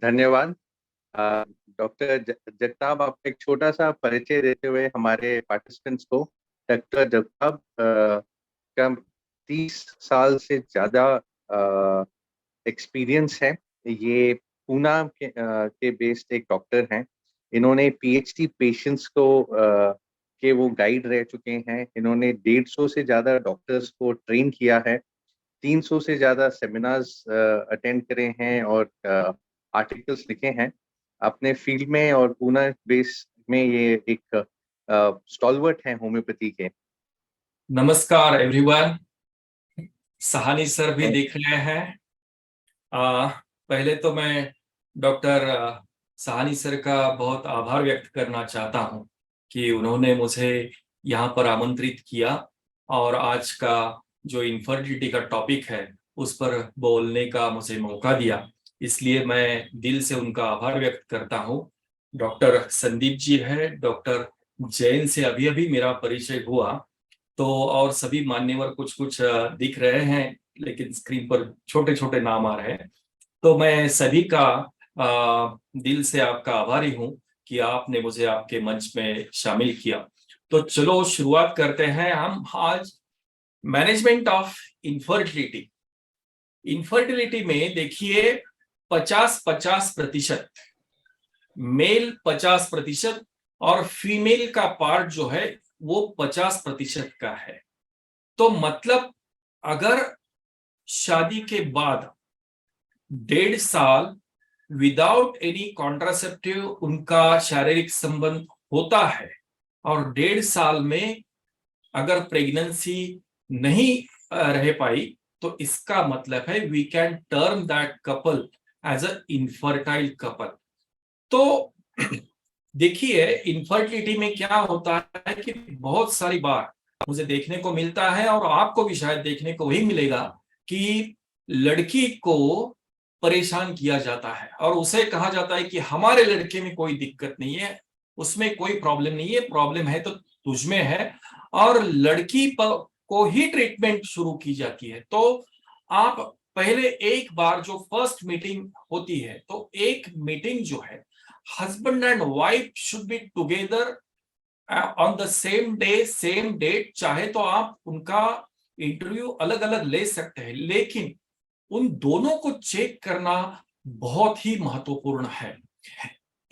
धन्यवाद। अ, डॉक्टर जगताप, आप एक छोटा सा परिचय देते हुए हमारे पार्टिसिपेंट्स को। डॉक्टर जगताप का 30 साल से ज्यादा एक्सपीरियंस है। ये पूना के बेस्ड एक डॉक्टर हैं। इन्होंने पीएचडी पेशेंट्स के वो गाइड रह चुके हैं। इन्होंने 150 से ज्यादा डॉक्टर्स को ट्रेन किया है। 300 से ज्यादा सेमिनार्स अटेंड करे हैं और आर्टिकल्स लिखे हैं अपने फील्ड में। और पूना बेस में ये एक स्टॉलवर्ट हैं होम्योपैथी के। नमस्कार एवरीवन। सहानी सर भी दिख रहे हैं। पहले तो मैं डॉक्टर सहानी सर का बहुत आभार व्यक्त करना चाहता हूं कि उन्होंने मुझे यहाँ पर आमंत्रित किया और आज का जो इनफर्टिलिटी का टॉपिक है उस पर बोलने का मुझे मौका दिया। इसलिए मैं दिल से उनका आभार व्यक्त करता हूँ। डॉक्टर संदीप जी है, डॉक्टर जैन से अभी अभी मेरा परिचय हुआ, तो और सभी मान्यवर कुछ कुछ दिख रहे हैं, लेकिन स्क्रीन पर छोटे छोटे नाम आ रहे हैं। तो मैं सभी का दिल से आपका आभारी हूं कि आपने मुझे आपके मंच में शामिल किया। तो चलो शुरुआत करते हैं हम आज मैनेजमेंट ऑफ इनफर्टिलिटी। इनफर्टिलिटी में देखिए 50-50% मेल 50% और फीमेल का पार्ट जो है वो 50% का है। तो मतलब अगर शादी के बाद 1.5 साल विदाउट एनी कॉन्ट्रासेप्टिव उनका शारीरिक संबंध होता है और 1.5 साल में अगर प्रेगनेंसी नहीं रह पाई, तो इसका मतलब है we can term that couple as a infertile couple. तो देखिए इनफर्टिलिटी में क्या होता है कि बहुत सारी बार मुझे देखने को मिलता है और आपको भी शायद देखने को ही मिलेगा कि लड़की को परेशान किया जाता है और उसे कहा जाता है कि हमारे लड़के में कोई दिक्कत नहीं है, उसमें कोई प्रॉब्लम नहीं है, प्रॉब्लम है तो तुझमें है। और लड़की को ही ट्रीटमेंट शुरू की जाती है। तो आप पहले एक बार जो फर्स्ट मीटिंग होती है, तो एक मीटिंग जो है husband and wife should be together on the same day same date. चाहे तो आप उनका इंटरव्यू अलग अलग ले सकते हैं, लेकिन उन दोनों को चेक करना बहुत ही महत्वपूर्ण है।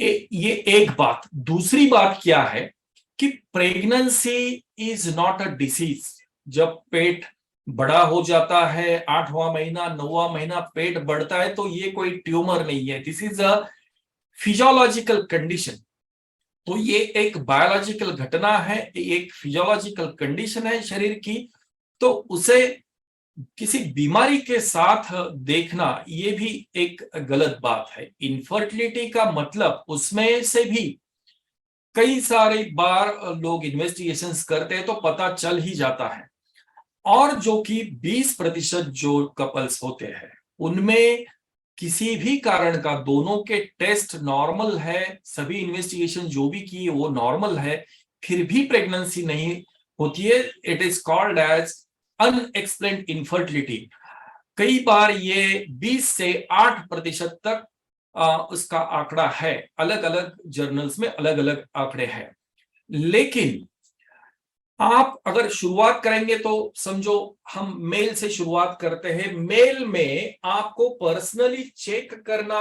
ये एक बात। दूसरी बात क्या है कि pregnancy is not a disease. जब पेट बड़ा हो जाता है, 8वां महीना 9वां महीना पेट बढ़ता है, तो ये कोई ट्यूमर नहीं है। This is a physiological condition. तो ये एक बायोलॉजिकल घटना है, एक फिजियोलॉजिकल कंडीशन है शरीर की। तो उसे किसी बीमारी के साथ देखना ये भी एक गलत बात है। इनफर्टिलिटी का मतलब उसमें से भी कई सारी बार लोग इन्वेस्टिगेशंस करते हैं तो पता चल ही जाता है। और जो कि 20% जो कपल्स होते हैं उनमें किसी भी कारण का दोनों के टेस्ट नॉर्मल है, सभी इन्वेस्टिगेशन जो भी की वो नॉर्मल है, फिर भी प्रेगनेंसी नहीं होती है। It is called as unexplained infertility. कई बार ये 20 से 8% तक उसका आंकड़ा है। अलग अलग जर्नल्स में अलग अलग आंकड़े हैं। लेकिन आप अगर शुरुआत करेंगे तो समझो हम मेल से शुरुआत करते हैं। मेल में आपको पर्सनली चेक करना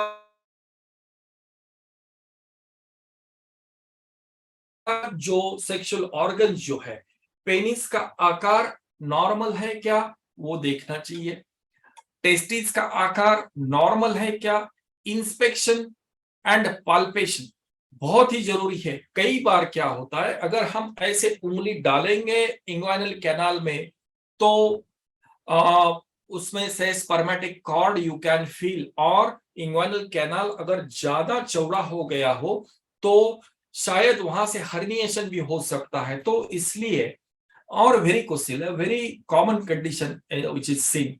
जो सेक्सुअल ऑर्गन जो है, पेनिस का आकार नॉर्मल है क्या, वो देखना चाहिए। टेस्टिस का आकार नॉर्मल है क्या, इंस्पेक्शन एंड पाल्पेशन बहुत ही जरूरी है। कई बार क्या होता है, अगर हम ऐसे उंगली डालेंगे इंग्वाइनल कैनाल में तो उसमें से spermatic cord you can feel. और इंग्वाइनल कैनाल अगर ज्यादा चौड़ा हो गया हो तो शायद वहां से हर्निएशन भी हो सकता है। तो इसलिए और varicocele very common condition which is seen.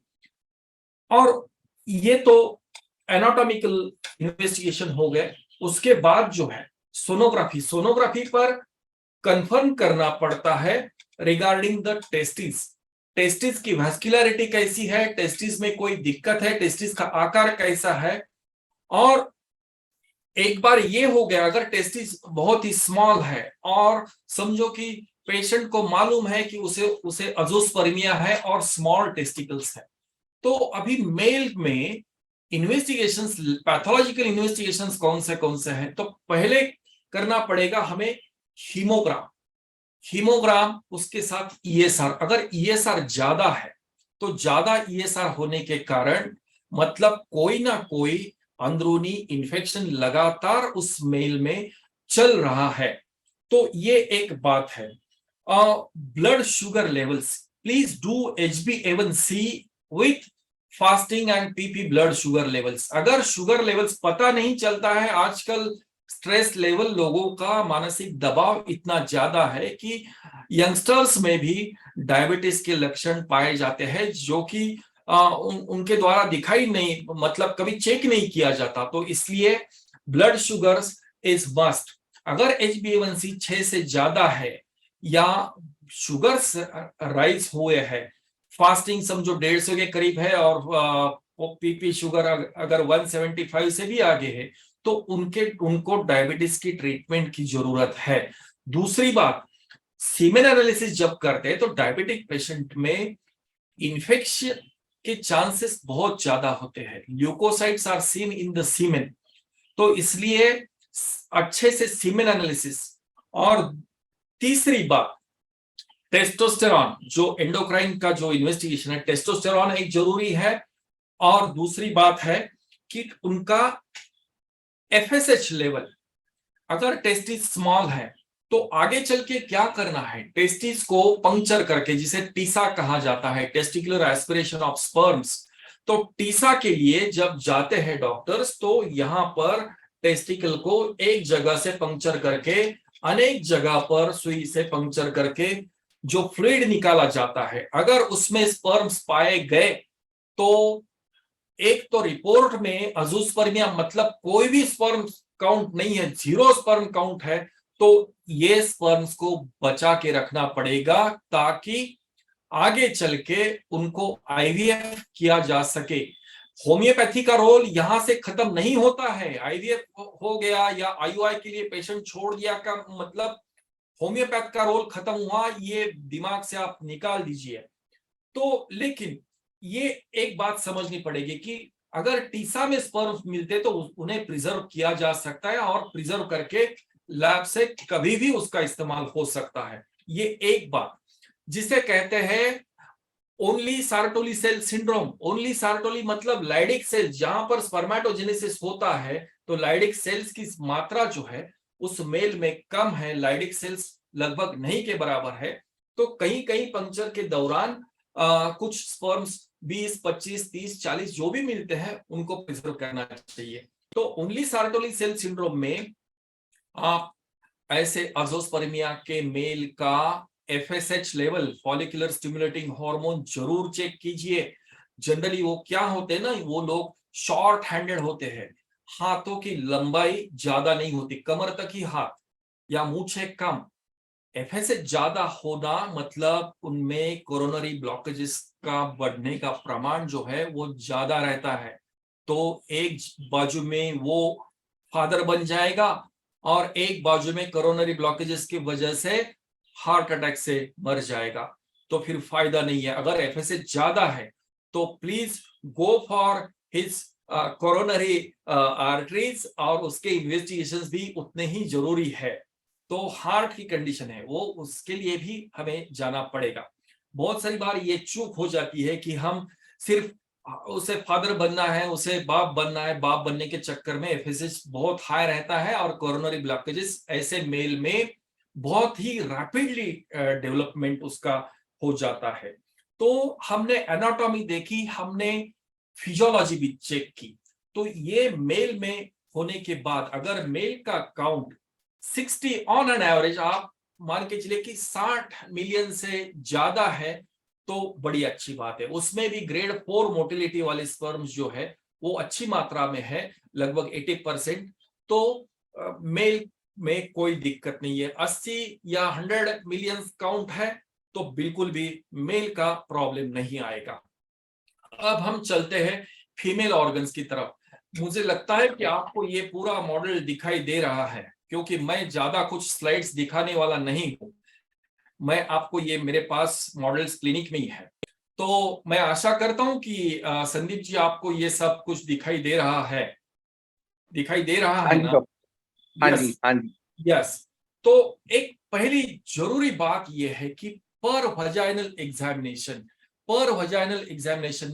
और ये तो एनाटॉमिकल इन्वेस्टिगेशन हो गए। उसके बाद जो है सोनोग्राफी, सोनोग्राफी पर कंफर्म करना पड़ता है रिगार्डिंग द टेस्टिस। टेस्टिस की वास्कुलरिटी कैसी है, टेस्टिस में कोई दिक्कत है, टेस्टिस का आकार कैसा है। और एक बार ये हो गया, अगर टेस्टिस बहुत ही स्मॉल है और समझो कि पेशेंट को मालूम है कि उसे उसे अजोस्पर्मिया है और स्मॉल टेस्टिकल्स है, तो अभी मेल में इन्वेस्टिगेशंस, पैथोलॉजिकल इन्वेस्टिगेशंस कौन से हैं, तो पहले करना पड़ेगा हमें हीमोग्राम। हीमोग्राम उसके साथ ईएसआर, अगर ईएसआर ज्यादा है तो ज्यादा ईएसआर होने के कारण मतलब कोई ना कोई अंदरूनी इंफेक्शन लगातार उस मेल में चल रहा है, तो ये एक बात है। Blood sugar levels, please do HbA1c with fasting and PP blood sugar levels. अगर शुगर लेवल्स पता नहीं चलता है, आजकल स्ट्रेस लेवल, लोगों का मानसिक दबाव इतना ज्यादा है कि यंगस्टर्स में भी डायबिटीज के लक्षण पाए जाते हैं, जो कि उनके द्वारा दिखाई नहीं, मतलब कभी चेक नहीं किया जाता, तो इसलिए ब्लड शुगर्स इज मस्ट। अगर HbA1c 6 से ज्यादा है या शुगर्स राइज हुए हैं, फास्टिंग समझो 150 के करीब है और पीपी शुगर अगर 175 से भी आगे है, तो उनको डायबिटीज की ट्रीटमेंट की जरूरत है। दूसरी बात, सीमेन एनालिसिस जब करते हैं तो डायबिटिक पेशेंट में इन्फेक्शन के चांसेस बहुत ज्यादा होते हैं, leukocytes are seen in the semen, तो इसलिए अच्छे से सीमेन एनालिसिस। और तीसरी बात, टेस्टोस्टेरॉन, जो एंडोक्राइन का जो इन्वेस्टिगेशन है, टेस्टोस्टेरॉन एक जरूरी है। और दूसरी बात है कि उनका FSH लेवल, अगर टेस्टिस स्मॉल है तो आगे चल के क्या करना है, टेस्टिस को पंक्चर करके, जिसे टीसा कहा जाता है, टेस्टिकुलर एस्पिरेशन ऑफ स्पर्म्स, तो टीसा के लिए जब जाते हैं डॉक्टर्स, तो यहां पर टेस्टिकल को एक जगह से पंक्चर करके अनेक जगह पर सुई से पंक्चर करके जो फ्लूइड निकाला जाता है, अगर उसमें स्पर्म्स पाए गए तो एक तो रिपोर्ट में अजूस्पर्मिया, मतलब कोई भी स्पर्म काउंट नहीं है, 0 स्पर्म काउंट है, तो ये स्पर्म्स को बचा के रखना पड़ेगा ताकि आगे चल के उनको IVF किया जा सके। होम्योपैथी का रोल यहां से खत्म नहीं होता है। IVF हो गया या IUI के लिए पेशेंट छोड़ दिया का मतलब होम्योपैथ का रोल खत्म हुआ, ये दिमाग से आप निकाल दीजिए। तो लेकिन ये एक बात समझनी पड़ेगी कि अगर टीसा में स्पर्म मिलते तो उन्हें प्रिजर्व किया जा सकता है और प्रिजर्व करके लैब से कभी भी उसका इस्तेमाल हो सकता है। ये एक बात, जिसे कहते हैं only Sertoli cell syndrome. Only सार्टोली मतलब लाइडिक सेल्स, जहां पर स्पर्मेटोजेनेसिस होता है तो लाइडिक सेल्स की मात्रा जो है उस मेल में कम है, लाइडिक सेल्स लगभग नहीं के बराबर है, तो कहीं कहीं पंक्चर के दौरान कुछ स्पर्म्स 20, 25, 30, 40 जो भी मिलते हैं उनको प्रिजर्व करना चाहिए। तो ओनली सार्टोली सेल सिंड्रोम में आप ऐसे अजोस्पर्मिया के मेल का FSH level, follicular stimulating hormone, जरूर चेक कीजिए। जनरली वो क्या होते हैं ना, वो लोग शॉर्ट हैंडेड होते हैं, हाथों की लंबाई ज्यादा नहीं होती, कमर तक ही हाथ या मूछे कम। FSH ज्यादा होना मतलब उनमें कोरोनरी ब्लॉकेजेस का बढ़ने का प्रमाण जो है वो ज्यादा रहता है, तो एक बाजू में वो फादर बन जाएगा और एक बाजू में कोरोनरी ब्लॉकेजेस की वजह से हार्ट अटैक से मर जाएगा, तो फिर फायदा नहीं है। अगर FSH ज्यादा है तो please go for his coronary arteries, और उसके इन्वेस्टिगेशंस भी उतने ही जरूरी है। तो हार्ट की कंडीशन है वो, उसके लिए भी हमें जाना पड़ेगा। बहुत सारी बार ये चूक हो जाती है कि हम सिर्फ उसे फादर बनना है, उसे बाप बनना है, बाप बनने के चक्कर में FSH बहुत हाई रहता है और कोरोनरी ब्लॉकेजेस ऐसे मेल में बहुत ही रैपिडली डेवलपमेंट उसका हो जाता है। तो हमने एनाटॉमी देखी, हमने फिजियोलॉजी भी चेक की, तो ये मेल में होने के बाद अगर मेल का काउंट 60 ऑन एन एवरेज, आप मान के चलिए कि 60 मिलियन से ज्यादा है, तो बड़ी अच्छी बात है। उसमें भी ग्रेड 4 मोटिलिटी वाले स्पर्म्स जो है वो अच्छी मात्रा में है, लगभग 80%, तो मेल में कोई दिक्कत नहीं है। 80 या 100 मिलियन काउंट है तो बिल्कुल भी मेल का प्रॉब्लम नहीं आएगा। अब हम चलते हैं फीमेल ऑर्गन्स की तरफ। मुझे लगता है कि आपको ये पूरा मॉडल दिखाई दे रहा है, क्योंकि मैं ज्यादा कुछ स्लाइड्स दिखाने वाला नहीं हूं। मैं आपको ये मेरे पास मॉडल्स क्लिनिक में ही है। तो मैं आशा करता हूं कि संदीप जी आपको ये सब कुछ दिखाई दे रहा है, दिखाई दे रहा हाँ है जी ना? डॉक्टर। हाँ यस। जी, हाँ जी। यस। तो एक पहली जरूरी बात यह है कि पर वजाइनल एग्जामिनेशन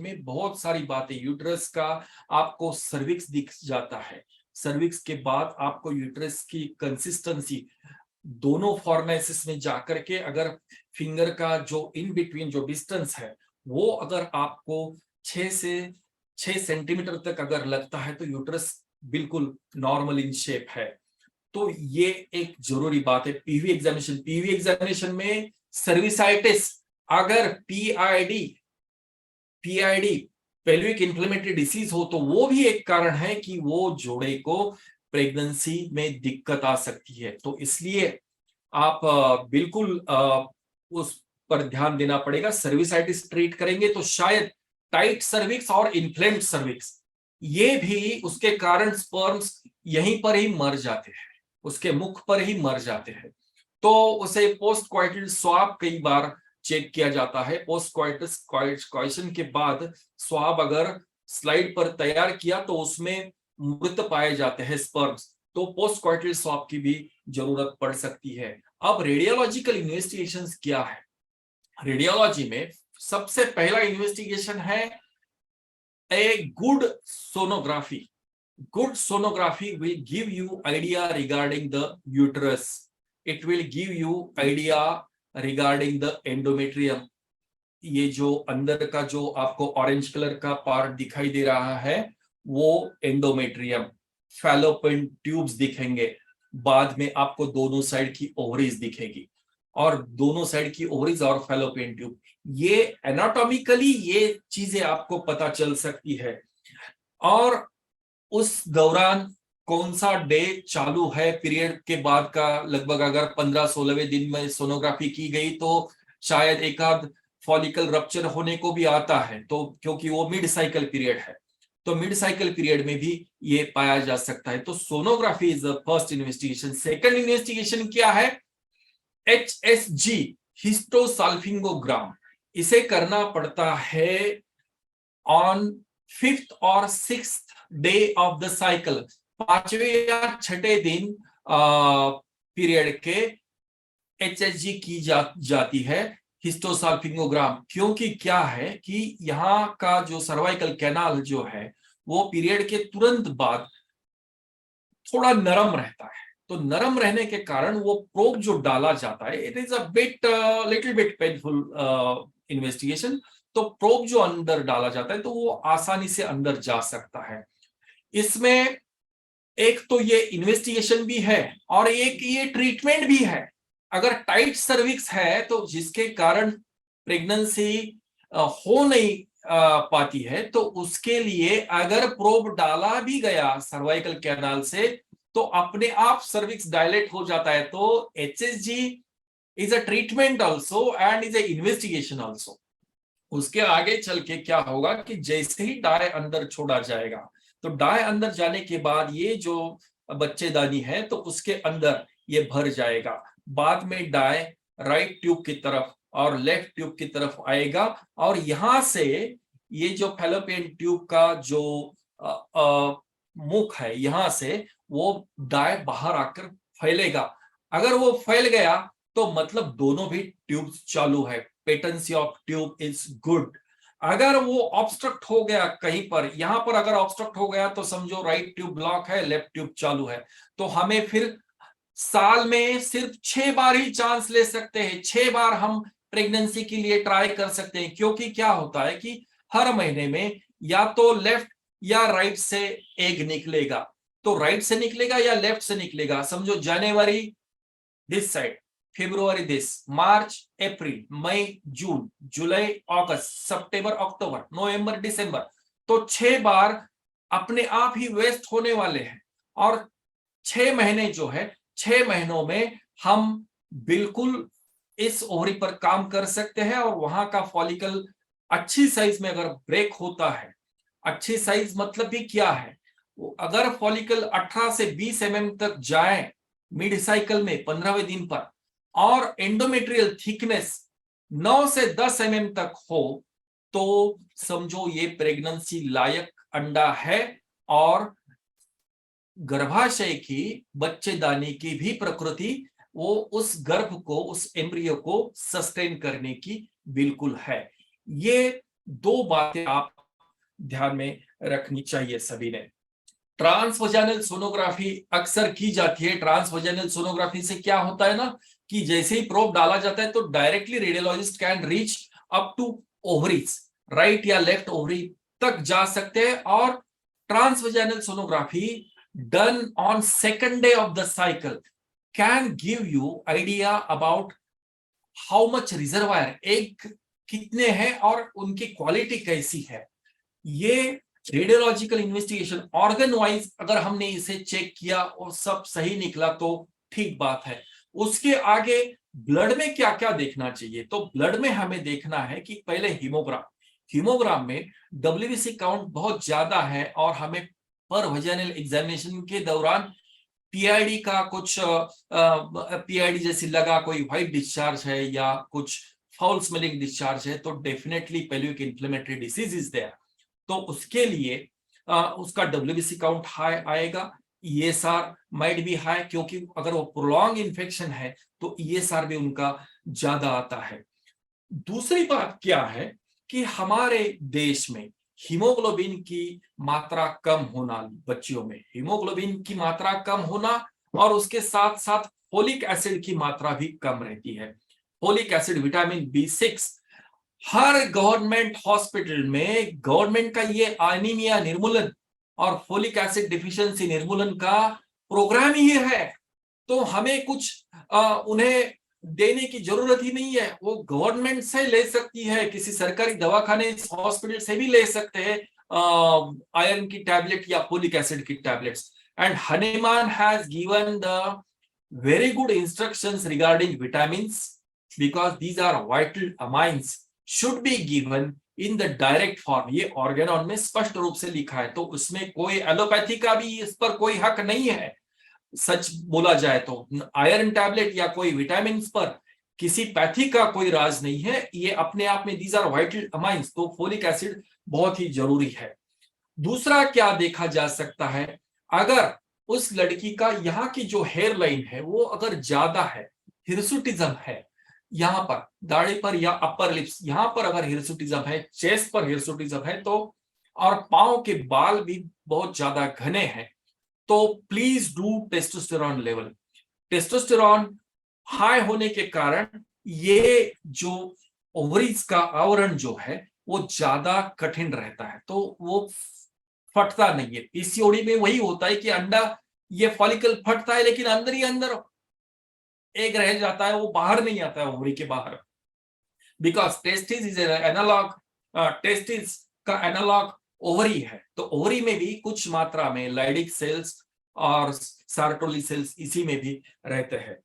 में बहुत सारी बातें, यूट्रस का आपको सर्विक्स दिख जाता है, सर्विक्स के बाद आपको यूट्रस की कंसिस्टेंसी, दोनों फॉर्मेसिस में जाकर के अगर फिंगर का जो इन बिटवीन जो डिस्टेंस है वो अगर आपको 6 से 6 सेंटीमीटर तक अगर लगता है तो यूट्रस बिल्कुल नॉर्मल इन शेप है। तो ये एक जरूरी बात है। पीवी एग्जामिनेशन में सर्विसाइटिस, अगर पीआईडी पेल्विक इन्फ्लेमेटरी डिसीज हो तो वो भी एक कारण है कि वो जोड़े को प्रेगनेंसी में दिक्कत आ सकती है। तो इसलिए आप बिल्कुल उस पर ध्यान देना पड़ेगा। सर्विसाइटिस ट्रीट करेंगे तो शायद टाइट सर्विक्स और इन्फ्लेम्ड सर्विक्स, ये भी उसके कारण स्पर्म्स यहीं पर ही मर जाते हैं, उसके मुख पर ही मर जाते हैं। तो उसे पोस्ट क्वाइटल स्वाब कई बार चेक किया जाता है। पोस्ट क्वाइशन के बाद स्वाब अगर स्लाइड पर तैयार किया तो उसमें मृत पाए जाते हैं स्पर्म्स, तो पोस्ट क्वाइटल स्वाब की भी जरूरत पड़ सकती है। अब रेडियोलॉजिकल इन्वेस्टिगेशंस क्या है? रेडियोलॉजी में सबसे पहला इन्वेस्टिगेशन है a good sonography. Good sonography will give you idea regarding the uterus. It will give you idea regarding the endometrium. ये जो अंदर का जो आपको ऑरेंज कलर का पार्ट दिखाई दे रहा है वो एंडोमेट्रियम, फैलोपियन ट्यूब्स दिखेंगे, बाद में आपको दोनों साइड की ओवरीज दिखेगी, और दोनों साइड की ओवरीज और फैलोपियन ट्यूब, ये एनाटॉमिकली ये चीजें आपको पता चल सकती है। और उस दौरान कौन सा डे चालू है पीरियड के बाद का, लगभग अगर 15-16वें दिन में सोनोग्राफी की गई तो शायद एक आध फॉलिकल रप्चर होने को भी आता है, तो क्योंकि वो मिड साइकिल पीरियड है, तो मिड साइकिल पीरियड में भी ये पाया जा सकता है। तो sonography is the first investigation. Second investigation क्या है? HSG, हिस्टोसाल्फिंगोग्राम। इसे करना पड़ता है ऑन 5th और 6th day of the cycle, 5वें या 6ठे दिन पीरियड के HSG की जाती है, हिस्टोसाल्फिंगोग्राम। क्योंकि क्या है कि यहाँ का जो सर्वाइकल कैनाल जो है वो पीरियड के तुरंत बाद थोड़ा नरम रहता है, तो नरम रहने के कारण वो प्रोब जो डाला जाता है, it is a bit little bit painful investigation. तो प्रोब जो अंदर डाला जाता है तो वो आसानी से अंदर जा सकता है। इसमें एक तो ये इन्वेस्टिगेशन भी है और एक ये ट्रीटमेंट भी है। अगर टाइट सर्विक्स है तो जिसके कारण प्रेगनेंसी हो नहीं पाती है, तो उसके लिए अगर प्रोब डाला भी गया सर्वाइकल कैनाल से तो अपने आप सर्विक्स डायलेट हो जाता है। तो HSG is a treatment also and is a investigation also. उसके आगे चल के क्या होगा कि जैसे ही डाई अंदर छोड़ा जाएगा, तो डाई अंदर जाने के बाद ये जो बच्चेदानी है तो उसके अंदर ये भर जाएगा। बाद में डाई राइट ट्यूब की तरफ और लेफ्ट ट्यूब की तरफ आएगा, और यहां से ये जो फैलोपियन ट्यूब का जो मुख है, यहां से वो डाई बाहर आकर फैलेगा। अगर वो फैल गया तो मतलब दोनों भी ट्यूब चालू है, patency of tube is good. अगर वो ऑब्स्ट्रक्ट हो गया कहीं पर, यहां पर अगर ऑब्स्ट्रक्ट हो गया तो समझो राइट ट्यूब ब्लॉक है, लेफ्ट ट्यूब चालू है, तो हमें फिर साल में सिर्फ 6 बार ही चांस ले सकते हैं। 6 बार हम प्रेगनेंसी के लिए ट्राई कर सकते हैं, क्योंकि क्या होता है कि हर महीने में या तो लेफ्ट या राइट से एग निकलेगा। तो राइट से निकलेगा या लेफ्ट से निकलेगा, समझो जनवरी दिस साइड, फेब्रुवरी दिस, मार्च अप्रैल, मई जून, जुलाई अगस्त, सितंबर अक्टूबर, नवंबर दिसंबर, तो 6 बार अपने आप ही वेस्ट होने वाले हैं। और 6 महीने जो है, 6 महीनों में हम बिल्कुल इस ओवरी पर काम कर सकते हैं, और वहां का फॉलिकल अच्छी साइज में अगर ब्रेक होता है, अच्छी साइज मतलब भी क्या है, अगर फॉलिकल 18 से 20 mm तक जाए मिड साइकिल में 15वें दिन पर, और एंडोमेट्रियल थिकनेस 9 से 10 mm तक हो, तो समझो ये प्रेगनेंसी लायक अंडा है, और गर्भाशय की, बच्चेदानी की भी प्रकृति वो उस गर्भ को, उस एम्ब्रियो को सस्टेन करने की बिल्कुल है। ये दो बातें आप ध्यान में रखनी चाहिए सभी ने। ट्रांसवजाइनल सोनोग्राफी अक्सर की जाती है। ट्रांसवजाइनल सोनोग्राफी से क्या होता है ना, कि जैसे ही प्रोब डाला जाता है तो directly radiologist can reach up to ovaries, right या लेफ्ट ओवरी तक जा सकते हैं। और transvaginal sonography done on second day of the cycle can give you idea about how much reservoir, egg कितने हैं और उनकी क्वालिटी कैसी है। ये रेडियोलॉजिकल इन्वेस्टिगेशन ऑर्गन वाइज अगर हमने इसे चेक किया और सब सही निकला तो ठीक बात है। उसके आगे ब्लड में क्या क्या देखना चाहिए, तो ब्लड में हमें देखना है कि पहले हीमोग्राम में डब्ल्यूबीसी काउंट बहुत ज्यादा है, और हमें पर वजाइनल एग्जामिनेशन के दौरान पीआईडी का कुछ पीआईडी जैसी लगा कोई व्हाइट डिस्चार्ज है या कुछ फाउल स्मेलिंग डिस्चार्ज है, तो definitely pelvic inflammatory disease is there. तो उसके लिए उसका डब्ल्यूबीसी काउंट हाई आएगा, ईएसआर माइट बी हाई, क्योंकि अगर वो प्रोलॉन्ग इन्फेक्शन है तो ईएसआर भी उनका ज्यादा आता है। दूसरी बात क्या है कि हमारे देश में हीमोग्लोबिन की मात्रा कम होना, बच्चियों में हीमोग्लोबिन की मात्रा कम होना, और उसके साथ साथ फोलिक एसिड की मात्रा भी कम रहती है। फोलिक एसिड, विटामिन B6, हर गवर्नमेंट हॉस्पिटल में गवर्नमेंट का ये एनीमिया निर्मूलन और फोलिक एसिड डिफिशियंसी निर्मूलन का प्रोग्राम ही है। तो हमें कुछ उन्हें देने की जरूरत ही नहीं है, वो गवर्नमेंट से ले सकती है, किसी सरकारी दवाखाने हॉस्पिटल से भी ले सकते हैं आयरन की टैबलेट या फोलिक एसिड की tablets. And Hahnemann has given the very good instructions regarding vitamins, because these are vital amines should be given in the direct form। ये ऑर्गेनॉन में स्पष्ट रूप से लिखा है, तो उसमें कोई एलोपैथी का भी इस पर कोई हक नहीं है। सच बोला जाए तो आयरन टैबलेट या कोई विटामिन पर किसी पैथी का कोई राज नहीं है, ये अपने आप में दीज आर वाइटल अमाइंस, तो फोलिक एसिड बहुत ही जरूरी है। दूसरा क्या देखा जा सकता है, अगर उस लड़की का यहाँ की जो हेयर लाइन है वो अगर ज्यादा है, हिरसुटिज्म है यहाँ पर दाढ़ी पर या अपर लिप्स यहाँ पर अगर हिरसुटिज्म है, चेस्ट पर हिरसुटिज्म है, तो और पांव के बाल भी बहुत ज्यादा घने हैं, तो please do testosterone level. Testosterone high होने के कारण ये जो ओवरीज का आवरण जो है वो ज्यादा कठिन रहता है, तो वो फटता नहीं है। पीसीओडी में वही होता है कि अंडा, ये फॉलिकल फटता है लेकिन अंदर ही अंदर एक रह जाता है, वो बाहर नहीं आता है ओवरी के बाहर, because testis is analog, testis का एनालॉग ओवरी है। तो ओवरी में भी कुछ मात्रा में लाइडिक सेल्स और सार्टोली सेल्स इसी में भी रहते हैं।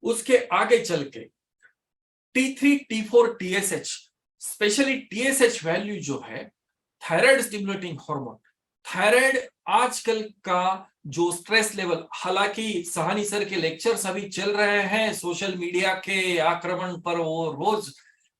उसके आगे चल के T3, T4, TSH, specially TSH value जो है थायराइड स्टिमुलेटिंग हार्मोन, थायराइड आजकल का जो स्ट्रेस लेवल, हालांकि सहानी सर के लेक्चर्स अभी चल रहे हैं सोशल मीडिया के आक्रमण पर, वो रोज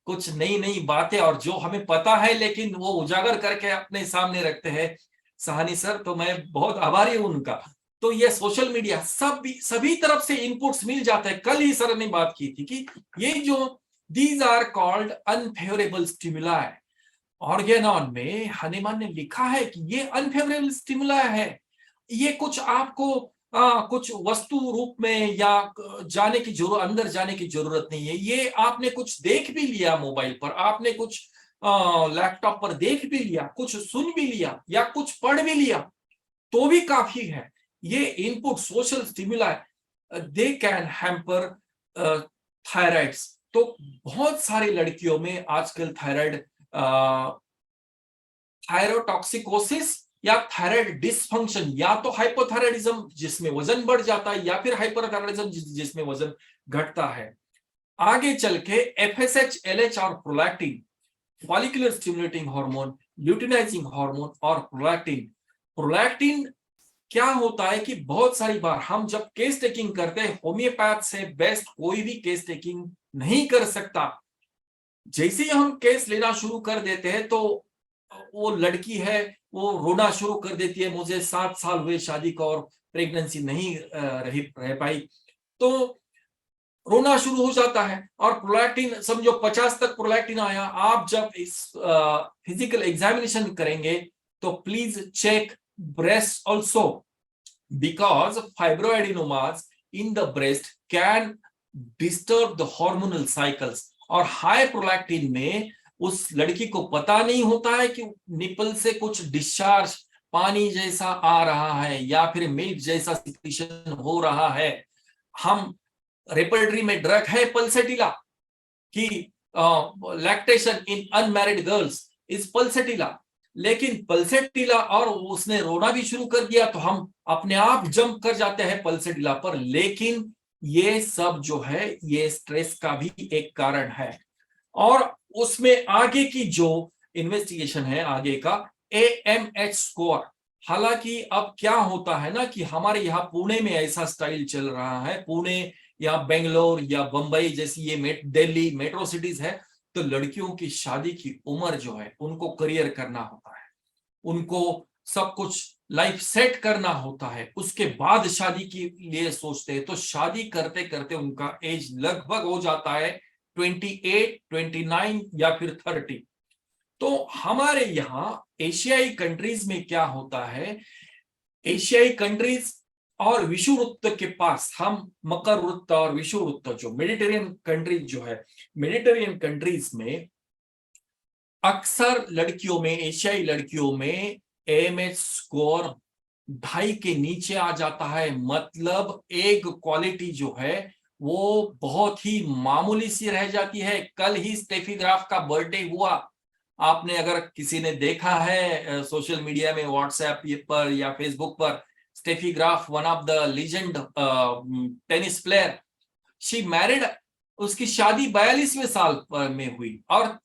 कुछ नई नई बातें और जो हमें पता है लेकिन वो उजागर करके अपने सामने रखते हैं सहानी सर, तो मैं बहुत आभारी हूं उनका। तो ये सोशल मीडिया सभी तरफ से इनपुट्स मिल जाते हैं। कल ही सर ने बात की थी कि ये जो these are called unfavourable stimuli, Organon में हनीमान ने लिखा है कि ये अनफेवरेबल स्टिमुलाई है, ये कुछ आपको कुछ वस्तु रूप में या जाने की जरूरत, अंदर जाने की जरूरत नहीं है। ये आपने कुछ देख भी लिया मोबाइल पर, आपने कुछ लैपटॉप पर देख भी लिया, कुछ सुन भी लिया या कुछ पढ़ भी लिया, तो भी काफी है। ये input social stimuli they can hamper thyroids. तो बहुत सारी लड़कियों में आजकल थायराइड, थायरोटॉक्सिकोसिस या थायराइड डिसफंक्शन, या तो हाइपोथायराइडिज्म जिसमें वजन बढ़ जाता है, या फिर हाइपरथायराइडिज्म जिसमें वजन घटता है। आगे चल के FSH, LH और prolactin, follicular stimulating hormone, luteinizing hormone और प्रोलैक्टिन क्या होता है कि बहुत सारी बार हम जब केस टेकिंग करते हैं, होम्योपैथ से बेस्ट कोई भी केस टेकिंग नहीं कर सकता। जैसे ही हम केस लेना शुरू कर देते हैं तो वो लड़की है वो रोना शुरू कर देती है, मुझे 7 साल हुए शादी को और प्रेगनेंसी नहीं रह पाई। तो रोना शुरू हो जाता है और प्रोलैक्टिन समझो 50 तक प्रोलैक्टिन आया। आप जब इस फिजिकल एग्जामिनेशन करेंगे तो please check breast also, because fibroadenomas in the breast can disturb the hormonal cycles. और हाई प्रोलैक्टिन में उस लड़की को पता नहीं होता है कि निपल से कुछ डिस्चार्ज पानी जैसा आ रहा है या फिर मिल्क जैसा सिक्रीशन हो रहा है। हम रेपर्टरी में ड्रग है पल्सेटिला कि lactation in unmarried girls is pulsatilla, लेकिन पल्सेटिला और उसने रोना भी शुरू कर दिया तो हम अपने आप जंप कर जाते हैं पल्सेटिला पर। लेकिन ये सब जो है ये स्ट्रेस का भी एक कारण है। और उसमें आगे की जो इन्वेस्टिगेशन है आगे का AMH स्कोर। हालांकि अब क्या होता है ना कि हमारे यहाँ पुणे में ऐसा स्टाइल चल रहा है, पुणे या बेंगलोर या बंबई जैसी ये दिल्ली मेट्रो सिटीज है, तो लड़कियों की शादी की उम्र जो है उनको करियर करना होता है, उनको सब कुछ लाइफ सेट करना होता है, उसके बाद शादी के लिए सोचते हैं। तो शादी करते करते उनका एज लगभग हो जाता है 28, 29 या फिर 30। तो हमारे यहाँ एशियाई कंट्रीज में क्या होता है, एशियाई कंट्रीज और विषुववृत्त के पास हम मकर वृत्त और विषुववृत्त जो मेडिटेरियन कंट्रीज जो है, मेडिटेरियन कंट्रीज में अक्सर लड़कियों में, एशियाई लड़कियों में AMH स्कोर 2.5 के नीचे आ जाता है। मतलब एग क्वालिटी जो है वो बहुत ही मामूली सी रह जाती है। कल ही स्टेफी ग्राफ का बर्थडे हुआ, आपने अगर किसी ने देखा है सोशल मीडिया में, व्हाट्सएप पर या फेसबुक पर, Steffi Graf one of the legend tennis player, she married, उसकी शादी 42वें साल में हुई और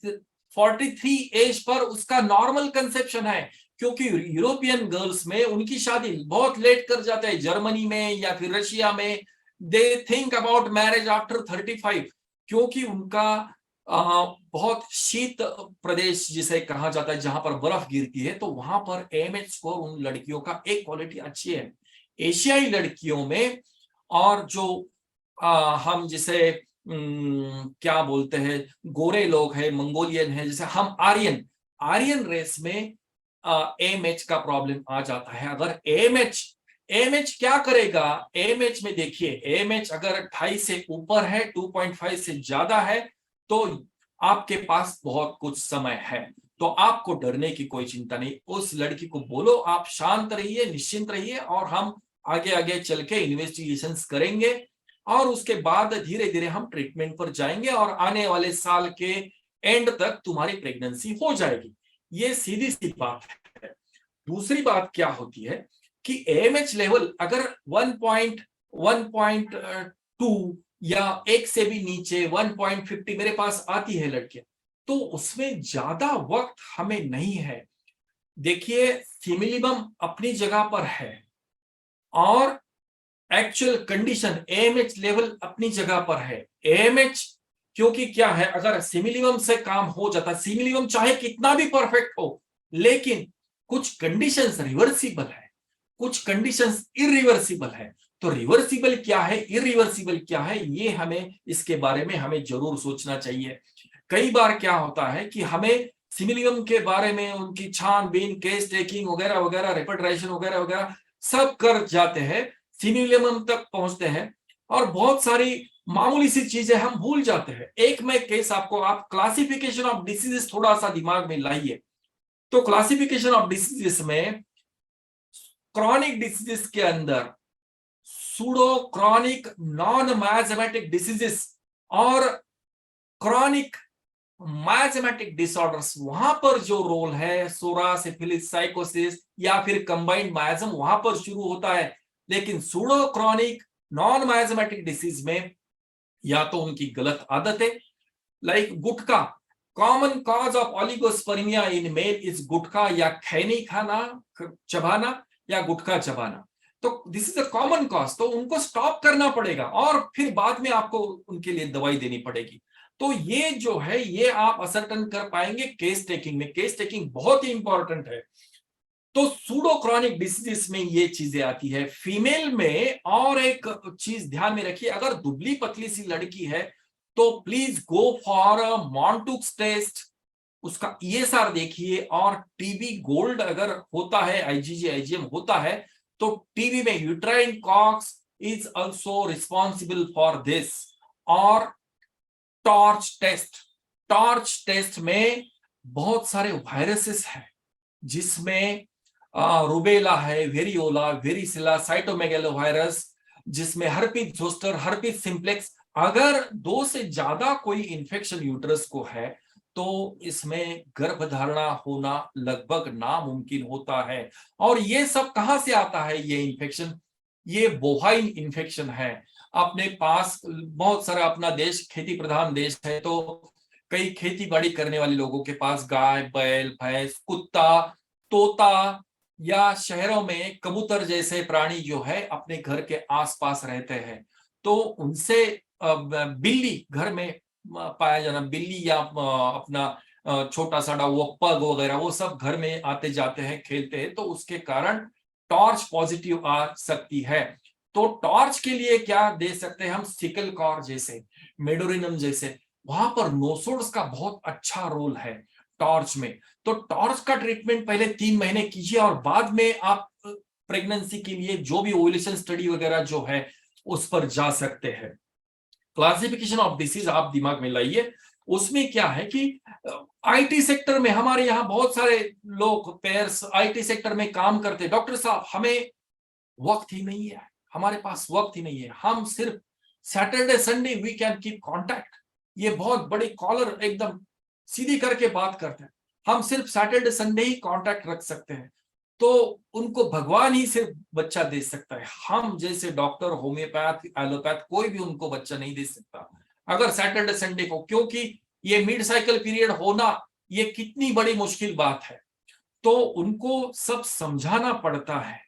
43 एज पर उसका नॉर्मल कंसेप्शन है। क्योंकि यूरोपियन गर्ल्स में उनकी शादी बहुत लेट कर जाता है, जर्मनी में या फिर रशिया में they think about marriage after 35, क्योंकि उनका बहुत शीत प्रदेश जिसे कहा जाता है जहां पर बर्फ गिरती है, तो वहां पर AMH स्कोर उन लड़कियों का एक क्वालिटी अच्छी है। एशियाई लड़कियों में और जो हम जिसे क्या बोलते हैं, गोरे लोग हैं, मंगोलियन है, जैसे हम आर्यन, आर्यन रेस में AMH का प्रॉब्लम आ जाता है। अगर AMH क्या करेगा, AMH में देखिए, AMH अगर 2.5 से ऊपर है, 2.5 से ज्यादा है, तो आपके पास बहुत कुछ समय है, तो आपको डरने की कोई चिंता नहीं। उस लड़की को बोलो आप शांत रहिए, निश्चिंत रहिए, और हम आगे आगे चल के इन्वेस्टिगेशंस करेंगे और उसके बाद धीरे धीरे हम ट्रीटमेंट पर जाएंगे और आने वाले साल के एंड तक तुम्हारी प्रेगनेंसी हो जाएगी। ये सीधी सी बात है। दूसरी बात क्या होती है कि AMH लेवल अगर 1.2 या 1 से भी नीचे 1.50 मेरे पास आती है लड़कियां, तो उसमें ज्यादा वक्त हमें नहीं है। देखिए सिमिलिबम अपनी जगह पर है और एक्चुअल कंडीशन AMH लेवल अपनी जगह पर है। AMH क्योंकि क्या है, अगर सिमिलिबम से काम हो जाता, सिमिलिबम चाहे कितना भी परफेक्ट हो, लेकिन कुछ कंडीशंस रिवर्सिबल है, कुछ कंडीशंस इरिवर्सिबल है। तो रिवर्सिबल क्या है, इरिवर्सिबल क्या है, ये हमें इसके बारे में हमें जरूर सोचना चाहिए। कई बार क्या होता है कि हमें सिमिलियम के बारे में उनकी छानबीन, केस टेकिंग वगैरह वगैरह, रेपट्रेशन वगैरह वगैरह सब कर जाते हैं, सिमिलियम तक पहुंचते हैं और बहुत सारी मामूली सी चीजें हम भूल जाते हैं। एक मैं केस आपको, आप क्लासिफिकेशन ऑफ डिसीजेस थोड़ा सा दिमाग में लाइए। तो क्लासिफिकेशन ऑफ डिसीजेस में क्रॉनिक डिसीजेस के अंदर सूडो क्रॉनिक नॉन मायजेमेटिक डिसीजेस और क्रॉनिक मायजेमेटिक डिसऑर्डर्स, वहां पर जो रोल है सोरा, सिफिलिस, साइकोसिस या फिर कंबाइंड मायजम वहां पर शुरू होता है। लेकिन pseudo chronic non miasmatic disease में या तो उनकी गलत आदतें, like gutkha, common cause of oligospermia in male is gutkha या खैनी खाना, चबाना या गुटखा चबाना। तो this is a common cause, तो उनको स्टॉप करना पड़ेगा और फिर बाद में आपको उनके लिए दवाई देनी पड़ेगी। तो ये जो है ये आप असरटन कर पाएंगे केस टेकिंग में। केस टेकिंग बहुत ही इंपॉर्टेंट है। तो सूडो क्रॉनिक डिसीजेस में ये चीजें आती है। फीमेल में और एक चीज ध्यान में रखिए, अगर दुबली पतली सी लड़की है तो please go for a Mantoux test, उसका ईएसआर देखिए। और टीबी गोल्ड अगर होता है, आईजीजी आईजीएम होता है, तो टीबी में uterine cox is also responsible for this. और टॉर्च टेस्ट में बहुत सारे वायरसेस हैं, जिसमें रुबेला है, वेरियोला, वेरिसिला, साइटोमेगेलोवायरस, जिसमें हर्पिस जोस्टर, हर्पिस सिंप्लेक्स। अगर 2 से ज्यादा कोई इंफेक्शन यूट्रस को है तो इसमें गर्भधारणा होना लगभग नामुमकिन होता है। और ये सब कहां से आता है ये इंफेक्शन? ये बोवाइन इंफेक्शन है। अपने पास बहुत सारा, अपना देश खेती प्रधान देश है, तो कई खेती बाड़ी करने वाले लोगों के पास गाय, बैल, भैंस, कुत्ता, तोता या शहरों में कबूतर जैसे प्राणी जो है अपने घर के आसपास रहते हैं। तो उनसे बिल्ली घर में पाया जाना, बिल्ली या अपना छोटा सा वो पग वगैरह, वो सब घर में आते जाते हैं, खेलते हैं, तो उसके कारण टॉर्च पॉजिटिव आ सकती है। तो टॉर्च के लिए क्या दे सकते हैं हम? सिकल कॉर जैसे, मेडोरिनम जैसे, वहां पर नोसोड्स का बहुत अच्छा रोल है टॉर्च में। तो टॉर्च का ट्रीटमेंट पहले 3 महीने कीजिए और बाद में आप प्रेगनेंसी के लिए जो भी ओव्यूलेशन स्टडी वगैरह जो है उस पर जा सकते हैं। क्लासिफिकेशन ऑफ डिसीज आप दिमाग में लाइए। उसमें क्या है कि आईटी सेक्टर में हमारे यहाँ बहुत सारे लोग पेयर्स आईटी सेक्टर में काम करते हैं। डॉक्टर साहब हमें वक्त ही नहीं है, हमारे पास वक्त ही नहीं है, हम सिर्फ Saturday Sunday we can keep contact. ये बहुत बड़ी कॉलर एकदम सीधी करके बात करते हैं, हम सिर्फ सैटरडे संडे ही कॉन्टैक्ट रख सकते हैं। तो उनको भगवान ही सिर्फ बच्चा दे सकता है, हम जैसे डॉक्टर, होम्योपैथ, एलोपैथ कोई भी उनको बच्चा नहीं दे सकता अगर सैटरडे संडे को, क्योंकि ये मिड साइकिल पीरियड होना ये कितनी बड़ी मुश्किल बात है। तो उनको सब समझाना पड़ता है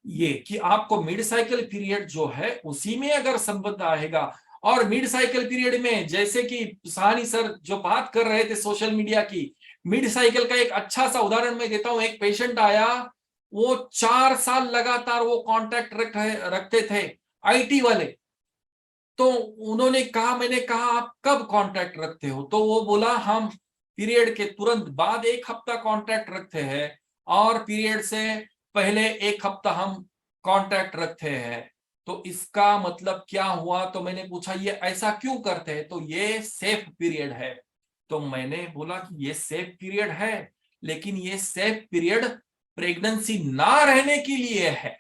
ये कि आपको मिड साइकिल पीरियड जो है उसी में अगर संबंध आएगा। और मिड साइकिल पीरियड में जैसे कि सहानी सर जो बात कर रहे थे सोशल मीडिया की, मिड साइकिल का एक अच्छा सा उदाहरण मैं देता हूं। एक पेशेंट आया, वो 4 साल लगातार वो कांटेक्ट रखते थे, आईटी वाले। तो उन्होंने कहा, मैंने कहा आप कब कांटेक्ट रखते हो? तो वो बोला हम पीरियड के तुरंत बाद 1 हफ्ता कांटेक्ट रखते हैं और पीरियड से पहले 1 हफ्ता हम कांटेक्ट रखते हैं। तो इसका मतलब क्या हुआ? तो मैंने पूछा ये ऐसा क्यों करते हैं? तो ये सेफ पीरियड है। तो मैंने बोला कि ये सेफ पीरियड है, लेकिन ये सेफ पीरियड प्रेगनेंसी ना रहने के लिए है।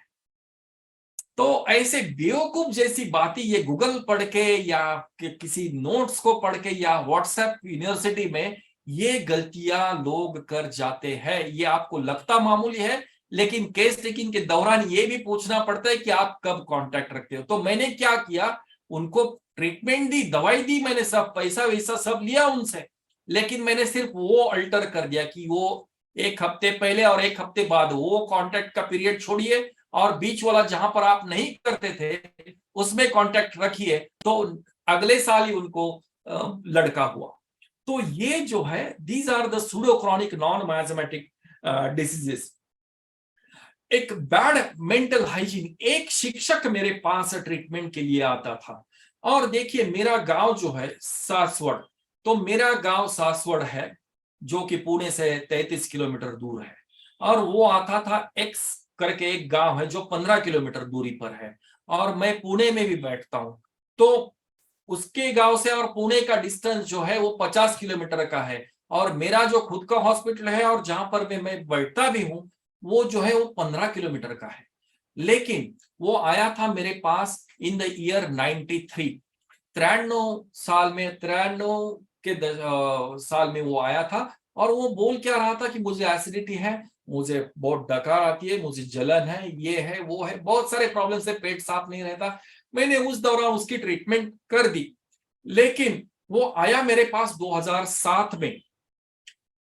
तो ऐसे बेवकूफ जैसी बातें ये गूगल पढ़ के या किसी नोट्स को पढ़ के या व्हाट्सएप यूनिवर्सिटी में ये गलतियां लोग कर जाते हैं। ये आपको लगता मामूली है, लेकिन केस टेकिंग के दौरान ये भी पूछना पड़ता है कि आप कब कांटेक्ट रखते हो। तो मैंने क्या किया, उनको ट्रीटमेंट दी, दवाई दी, मैंने सब पैसा वैसा सब लिया उनसे, लेकिन मैंने सिर्फ वो अल्टर कर दिया कि वो 1 हफ्ते पहले और 1 हफ्ते बाद वो कांटेक्ट का पीरियड छोड़िए और बीच वाला जहां पर आप नहीं करते थे उसमें कांटेक्ट रखिए। तो अगले साल ही उनको लड़का हुआ। तो ये जो है these are the pseudo chronic non miasmatic diseases. एक बैड मेंटल हाइजीन, एक शिक्षक मेरे पास ट्रीटमेंट के लिए आता था। और देखिए मेरा गांव जो है सासवड़, तो मेरा गांव सासवड़ है जो कि पुणे से 33 किलोमीटर दूर है। और वो आता था एक्स करके एक गांव है जो 15 किलोमीटर दूरी पर है, और मैं पुणे में भी बैठता हूं। तो उसके गांव से और पुणे का डिस्टेंस जो है वो 50 किलोमीटर का है। और मेरा जो खुद का हॉस्पिटल है और जहां पर मैं बैठता भी हूं वो जो है वो 15 किलोमीटर का है। लेकिन वो आया था मेरे पास इन द ईयर 93, 93 साल में, 93 के साल में वो आया था। और वो बोल क्या रहा था कि मुझे एसिडिटी है, मुझे बहुत डकार आती है, मुझे जलन है, ये है वो है, बहुत सारे प्रॉब्लम से, पेट साफ नहीं रहता। मैंने उस दौरान उसकी ट्रीटमेंट कर दी। लेकिन वो आया मेरे पास 2007 में,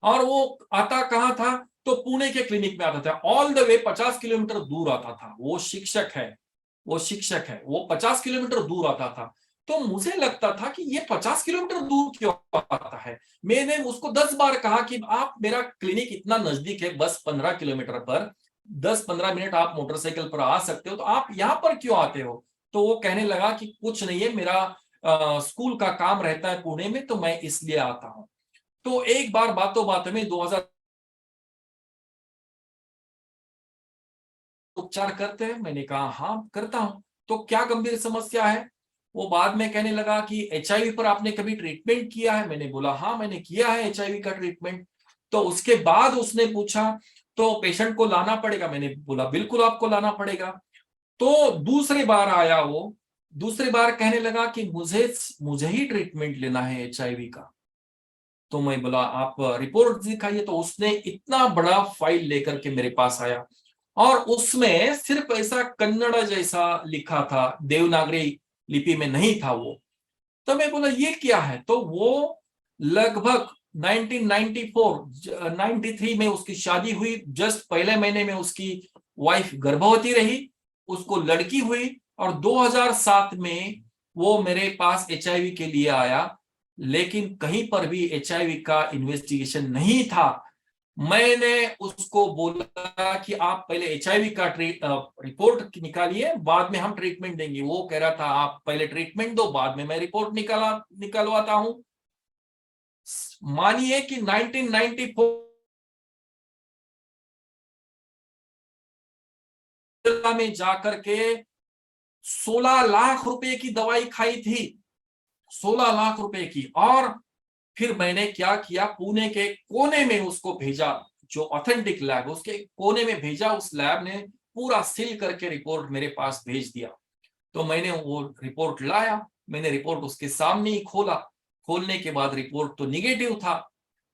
और वो आता कहां था? तो पुणे के क्लिनिक में आता था, ऑल द वे 50 किलोमीटर दूर आता था। वो शिक्षक है, वो 50 किलोमीटर दूर आता था। तो मुझे लगता था कि ये 50 किलोमीटर दूर क्यों आता है। मैंने उसको 10 बार कहा कि आप, मेरा क्लिनिक इतना नजदीक है, बस 15 किलोमीटर पर, 10-15 मिनट आप मोटरसाइकिल पर आ सकते हो, तो आप यहाँ पर क्यों आते हो। तो वो कहने लगा कि कुछ नहीं है, मेरा स्कूल का काम रहता है पुणे में, तो मैं इसलिए आता हूँ। तो एक बार बातों बातों में 2000 उपचार करते हैं, मैंने कहा हाँ करता हूं। तो क्या गंभीर समस्या है। वो बाद में कहने लगा कि एचआईवी पर आपने कभी ट्रीटमेंट किया है। मैंने बोला हाँ मैंने किया है एचआईवी का ट्रीटमेंट। तो उसके बाद उसने पूछा तो पेशेंट को लाना पड़ेगा। मैंने बोला बिल्कुल आपको लाना पड़ेगा। तो दूसरी बार आया वो, दूसरी बार कहने लगा कि मुझे मुझे ही ट्रीटमेंट लेना है एचआईवी का। तो मैं बोला आप रिपोर्ट दिखाइए। तो उसने इतना बड़ा फाइल लेकर के मेरे पास आया, और उसमें सिर्फ ऐसा कन्नड़ जैसा लिखा था, देवनागरी लिपि में नहीं था वो। तो मैं बोला ये क्या है। तो वो लगभग 1994 93 में उसकी शादी हुई, जस्ट पहले महीने में उसकी वाइफ गर्भवती रही, उसको लड़की हुई, और 2007 में वो मेरे पास एचआईवी के लिए आया। लेकिन कहीं पर भी एचआईवी का इन्वेस्टिगेशन नहीं था। मैंने उसको बोला कि आप पहले एचआईवी का रिपोर्ट निकालिए, बाद में हम ट्रीटमेंट देंगे। वो कह रहा था आप पहले ट्रीटमेंट दो, बाद में मैं रिपोर्ट निकलवाता हूं। मानिए कि 1994 में जाकर के 16 लाख रुपए की दवाई खाई थी, 16 लाख रुपए की। और फिर मैंने क्या किया, पुणे के कोने में उसको भेजा, जो ऑथेंटिक लैब उसके कोने में भेजा। उस लैब ने पूरा सील करके रिपोर्ट मेरे पास भेज दिया। तो मैंने वो रिपोर्ट लाया, मैंने रिपोर्ट उसके सामने ही खोला। खोलने के बाद रिपोर्ट तो निगेटिव था।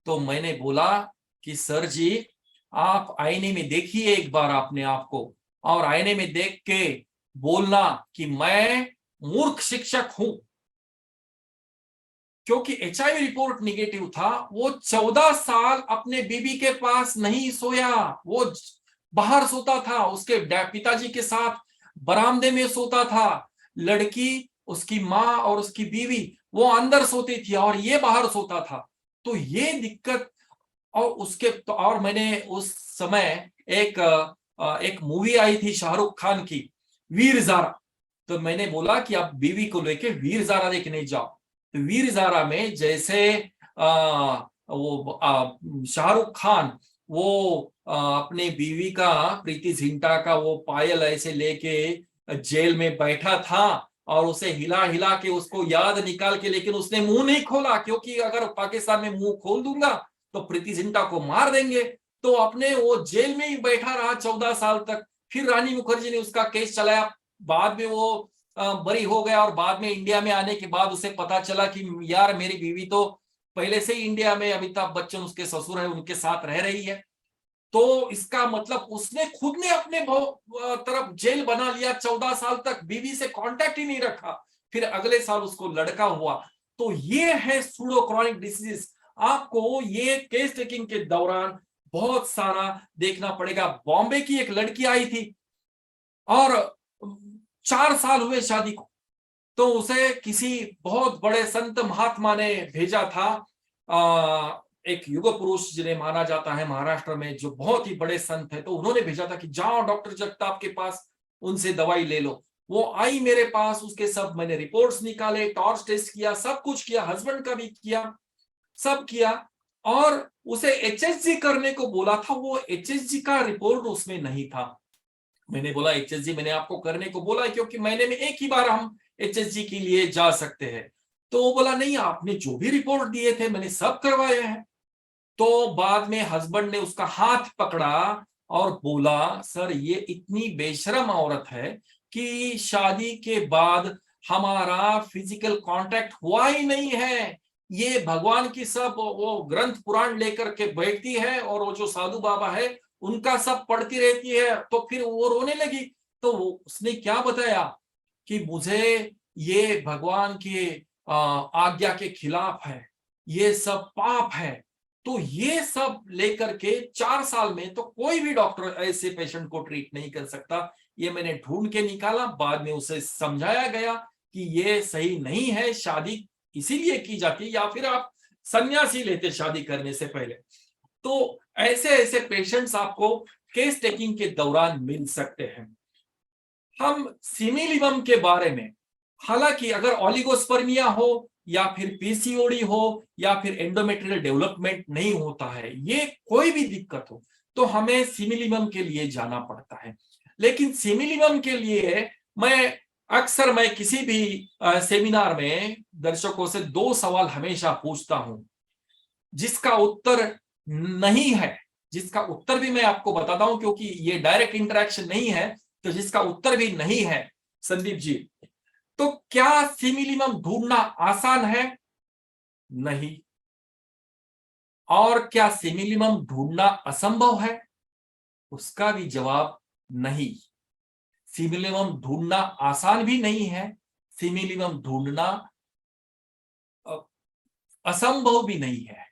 तो मैंने बोला कि सर जी आप आईने में देखिए एक बार अपने आप को, और आईने में देख के बोलना कि मैं मूर्ख शिक्षक हूं। क्योंकि एचआईवी रिपोर्ट निगेटिव था, वो 14 साल अपने बीबी के पास नहीं सोया। वो बाहर सोता था, उसके पिताजी के साथ बरामदे में सोता था। लड़की, उसकी माँ और उसकी बीवी वो अंदर सोती थी, और ये बाहर सोता था। तो ये दिक्कत। और उसके तो, और मैंने उस समय एक मूवी आई थी शाहरुख खान की, वीर ज़ारा। तो मैंने बोला कि आप बीवी को लेके वीर ज़ारा देखने जाओ। तो वीर ज़ारा में जैसे वो शाहरुख खान वो अपने बीवी का, प्रीति जिंटा का वो पायल ऐसे लेके जेल में बैठा था, और उसे हिला हिला के उसको याद निकाल के, लेकिन उसने मुंह नहीं खोला, क्योंकि अगर पाकिस्तान में मुंह खोल दूंगा तो प्रीति जिंटा को मार देंगे। तो अपने वो जेल में ही बैठा रहा 14 साल तक। फिर रानी मुखर्जी ने उसका केस चलाया, बाद में वो बरी हो गया। और बाद में इंडिया में आने के बाद उसे पता चला कि यार मेरी बीवी तो पहले से ही इंडिया में, अमिताभ बच्चन उसके ससुर है, उनके साथ रह रही है। तो इसका मतलब उसने खुद ने अपने तरफ जेल बना लिया, 14 साल तक बीवी से कांटेक्ट ही नहीं रखा। फिर अगले साल उसको लड़का हुआ। तो ये है सूडो क्रॉनिक डिसीज। आपको ये केस टेकिंग के दौरान बहुत सारा देखना पड़ेगा। बॉम्बे की एक लड़की आई थी, और 4 साल हुए शादी को, तो उसे किसी बहुत बड़े संत महात्मा ने भेजा था, एक युग पुरुष जिन्हें माना जाता है महाराष्ट्र में, जो बहुत ही बड़े संत है। तो उन्होंने भेजा था कि जाओ डॉक्टर जगताप के पास, उनसे दवाई ले लो। वो आई मेरे पास, उसके सब मैंने रिपोर्ट्स निकाले, टॉर्च टेस्ट किया, सब कुछ किया, हस्बैंड का भी किया, सब किया। और उसे एचएसजी करने को बोला था, वो एचएसजी का रिपोर्ट उसमें नहीं था। मैंने बोला एचएसजी मैंने आपको करने को बोला है, क्योंकि महीने में एक ही बार हम एचएसजी के लिए जा सकते हैं। तो वो बोला नहीं, आपने जो भी रिपोर्ट दिए थे मैंने सब करवाए हैं। तो बाद में हस्बैंड ने उसका हाथ पकड़ा और बोला सर ये इतनी बेशरम औरत है कि शादी के बाद हमारा फिजिकल कांटेक्ट हुआ ही नहीं है। ये भगवान की सब वो ग्रंथ पुराण लेकर के बैठती है, और वो जो साधु बाबा है उनका सब पढ़ती रहती है। तो फिर वो रोने लगी। तो उसने क्या बताया कि मुझे ये भगवान के आज्ञा के खिलाफ है, ये सब पाप है। तो ये सब लेकर के 4 साल में तो कोई भी डॉक्टर ऐसे पेशेंट को ट्रीट नहीं कर सकता। ये मैंने ढूंढ के निकाला, बाद में उसे समझाया गया कि ये सही नहीं है, शादी इसीलिए की जाती है, या फिर आप सन्यासी लेते शादी करने से पहले। तो ऐसे ऐसे पेशेंट्स आपको केस टेकिंग के दौरान मिल सकते हैं। हम सिमिलिमम के बारे में, हालांकि अगर ओलिगोस्पर्मिया हो या फिर पीसीओडी हो या फिर एंडोमेट्रियल डेवलपमेंट नहीं होता है, ये कोई भी दिक्कत हो, तो हमें सिमिलिमम के लिए जाना पड़ता है। लेकिन सिमिलिमम के लिए मैं किसी भी सेमिनार में दर्शकों से 2 सवाल हमेशा पूछता हूं, जिसका उत्तर नहीं है, जिसका उत्तर भी मैं आपको बताता हूं क्योंकि ये डायरेक्ट इंटरेक्शन नहीं है, तो जिसका उत्तर भी नहीं है संदीप जी, तो क्या सिमिलिमम ढूंढना आसान है? नहीं। और क्या सिमिलिमम ढूंढना असंभव है? उसका भी जवाब नहीं। सिमिलिमम ढूंढना आसान भी नहीं है, सिमिलिमम ढूंढना असंभव भी नहीं है।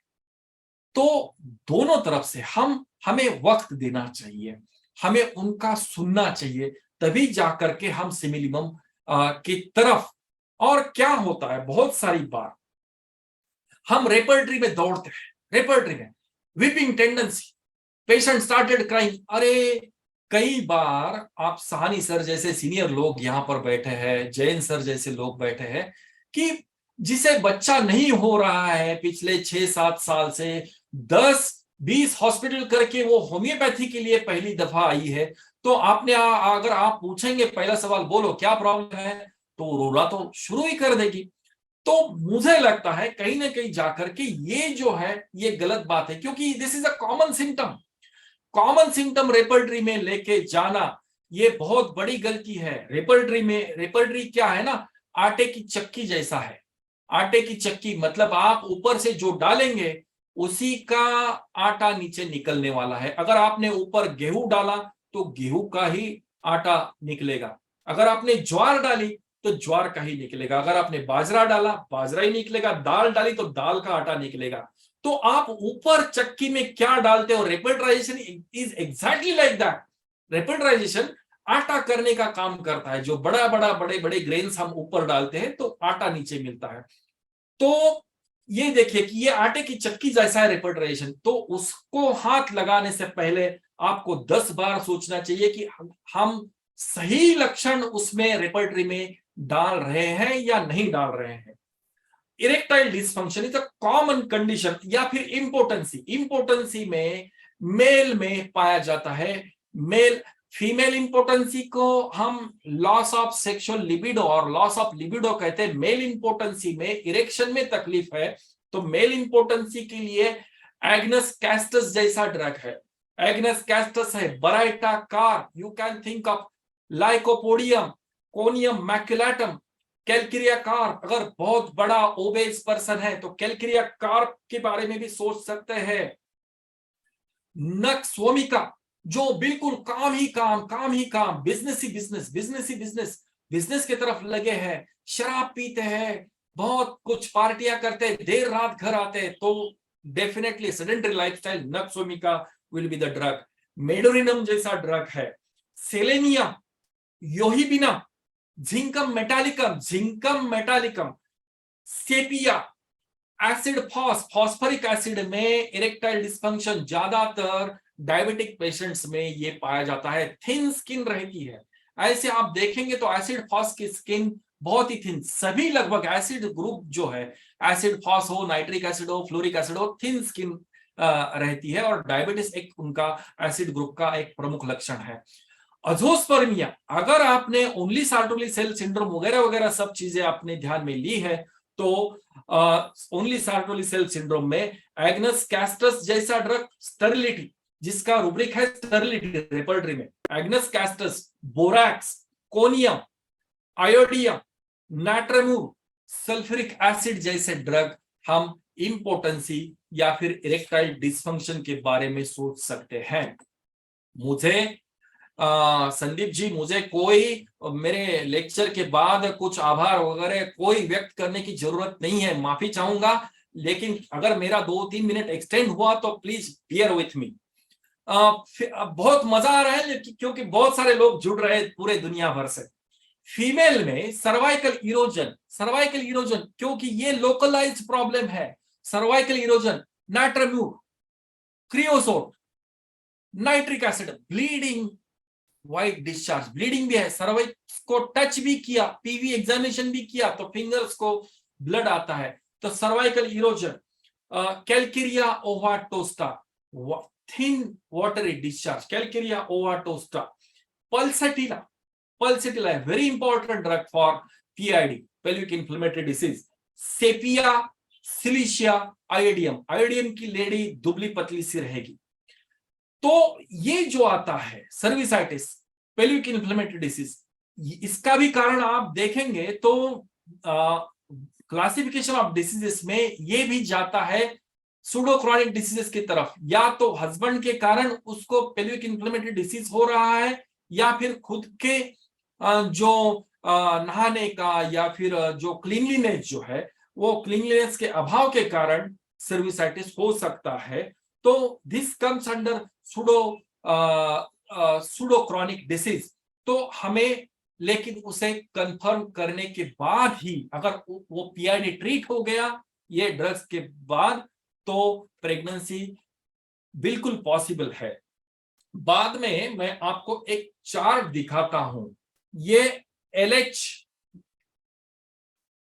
तो दोनों तरफ से हमें वक्त देना चाहिए, हमें उनका सुनना चाहिए, तभी जाकर के हम सिमिलिमम की तरफ। और क्या होता है, बहुत सारी बार हम रेपर्टरी में दौड़ते हैं, रेपर्टरी में weeping tendency, patient started crying. अरे कई बार आप साहनी सर जैसे सीनियर लोग यहां पर बैठे हैं, जैन सर जैसे लोग बैठे हैं, कि जिसे बच्चा नहीं हो रहा है पिछले 6-7 साल से, 10-20 हॉस्पिटल करके वो होम्योपैथी के लिए पहली दफा आई है, तो अगर आप पूछेंगे पहला सवाल बोलो क्या प्रॉब्लम है, तो रोना तो शुरू ही कर देगी। तो मुझे लगता है कहीं ना कहीं जाकर के ये जो है ये गलत बात है, क्योंकि this is a common symptom repertory में लेके जाना ये बहुत बड़ी गलती है। रेपर्टरी क्या है ना, आटे की चक्की जैसा है। आटे की चक्की मतलब आप ऊपर से जो डालेंगे उसी का आटा नीचे निकलने वाला है। अगर आपने ऊपर गेहूं डाला तो गेहूं का ही आटा निकलेगा, अगर आपने ज्वार डाली तो ज्वार का ही निकलेगा, अगर आपने बाजरा डाला बाजरा ही निकलेगा, दाल डाली तो दाल का आटा निकलेगा। तो आप ऊपर चक्की में क्या डालते हो, रेपर्टराइजेशन इज एग्जैक्टली लाइक दैट। रेपर्टराइजेशन आटा करने का काम करता है। जो बड़े बड़े ग्रेन्स हम ऊपर डालते हैं तो आटा नीचे मिलता है। तो ये देखिए कि ये आटे की चक्की जैसा है रेपर्टराइजेशन, तो उसको हाथ लगाने से पहले आपको 10 बार सोचना चाहिए कि हम सही लक्षण उसमें रेपर्टरी में डाल रहे हैं या नहीं डाल रहे हैं। Erectile dysfunction is a common condition, या फिर इंपोर्टेंसी में मेल में पाया जाता है। फीमेल इंपोर्टेंसी को हम लॉस ऑफ सेक्सुअल लिबिडो और लॉस ऑफ लिबिडो कहते हैं। मेल इंपोर्टेंसी में इरेक्शन में तकलीफ है, तो मेल इंपोर्टेंसी के लिए एग्नस कैस्टस जैसा ड्रग है। एग्नस कैस्टस है, baryta carb, you can think of lycopodium, conium maculatum, calcarea carb. अगर बहुत बड़ा ओबेस पर्सन है तो कैलक्रिया कार्प के बारे में भी सोच सकते हैं। नक्सोमिका, जो बिल्कुल काम ही काम, बिजनेस की तरफ लगे हैं, शराब पीते हैं, बहुत कुछ पार्टियां करते हैं, देर रात घर आते हैं, तो definitely sedentary lifestyle, nux vomica will be the drug. Medorrhinum जैसा ड्रग है। Selenium, yohimbinum, zincum metallicum, sepia, acid phosphoric acid में इरेक्टाइल डिसफंक्शन ज्यादातर डायबिटिक पेशेंट्स में ये पाया जाता है। थिन स्किन रहती है, ऐसे आप देखेंगे तो एसिड फॉस की स्किन बहुत ही थिन, सभी लगभग एसिड ग्रुप जो है, एसिड फॉस हो, नाइट्रिक एसिड हो, फ्लोरिक एसिड हो, थिन स्किन रहती है, और डायबिटीज एक उनका एसिड ग्रुप का एक प्रमुख लक्षण है। अजोस्पर्मिया, अगर आपने ओनली सार्टोली सेल सिंड्रोम वगैरह वगैरह सब चीजें आपने ध्यान में ली है, तो ओनली सार्टोली सेल सिंड्रोम में एग्नस कैस्टस जैसा ड्रग, स्टेरिलिटी जिसका रूब्रिक है स्टेरिलिटी रेपर्टरी में, agnus castus, borax, conium, iodium, natrum mur, sulphuric acid जैसे ड्रग हम इंपोर्टेंसी या फिर इरेक्टाइल डिसफंक्शन के बारे में सोच सकते हैं। मुझे संदीप जी, मुझे कोई मेरे लेक्चर के बाद कुछ आभार वगैरह कोई व्यक्त करने की जरूरत नहीं है, माफी चाहूंगा। लेकिन अगर मेरा 2-3 मिनट एक्सटेंड हुआ तो प्लीज बियर विथ मी। बहुत मजा आ रहा है क्योंकि बहुत सारे लोग जुड़ रहे हैं पूरे दुनिया भर से। फीमेल में सर्वाइकल इरोजन क्योंकि ये लोकलाइज्ड प्रॉब्लम है। Cervical erosion, natrum mur, creosote, nitric acid, bleeding, white discharge, bleeding भी है, सर्वाइकल को टच भी किया, पीवी एग्जामिनेशन भी किया तो फिंगर्स को ब्लड आता है, तो cervical erosion. Calcarea ovi testa, thin watery discharge, calcarea ovi testa. Pulsatilla very important drug for PID, pelvic inflammatory disease. Sepia, silicea, iodium की लेडी दुबली पतली सी रहेगी। तो ये जो आता है सर्विसाइटिस, पेल्विक इन्फ्लेमेटरी डिसीज, इसका भी कारण आप देखेंगे तो क्लासिफिकेशन ऑफ डिसीजेस में ये भी जाता है सूडो क्रॉनिक डिसीजेस की तरफ। या तो हस्बैंड के कारण उसको पेल्विक इन्फ्लेमेटरी डिसीज हो रहा है, या फिर खुद के जो नहाने का या फिर जो क्लीनलीनेस जो है वो क्लीनलीनेस के अभाव के कारण सर्विसाइटिस हो सकता है। तो this comes under pseudo chronic disease. तो हमें लेकिन उसे कंफर्म करने के बाद ही, अगर वो पीआईडी ट्रीट हो गया ये ड्रग्स के बाद, तो प्रेगनेंसी बिल्कुल पॉसिबल है। बाद में मैं आपको एक चार्ट दिखाता हूं। ये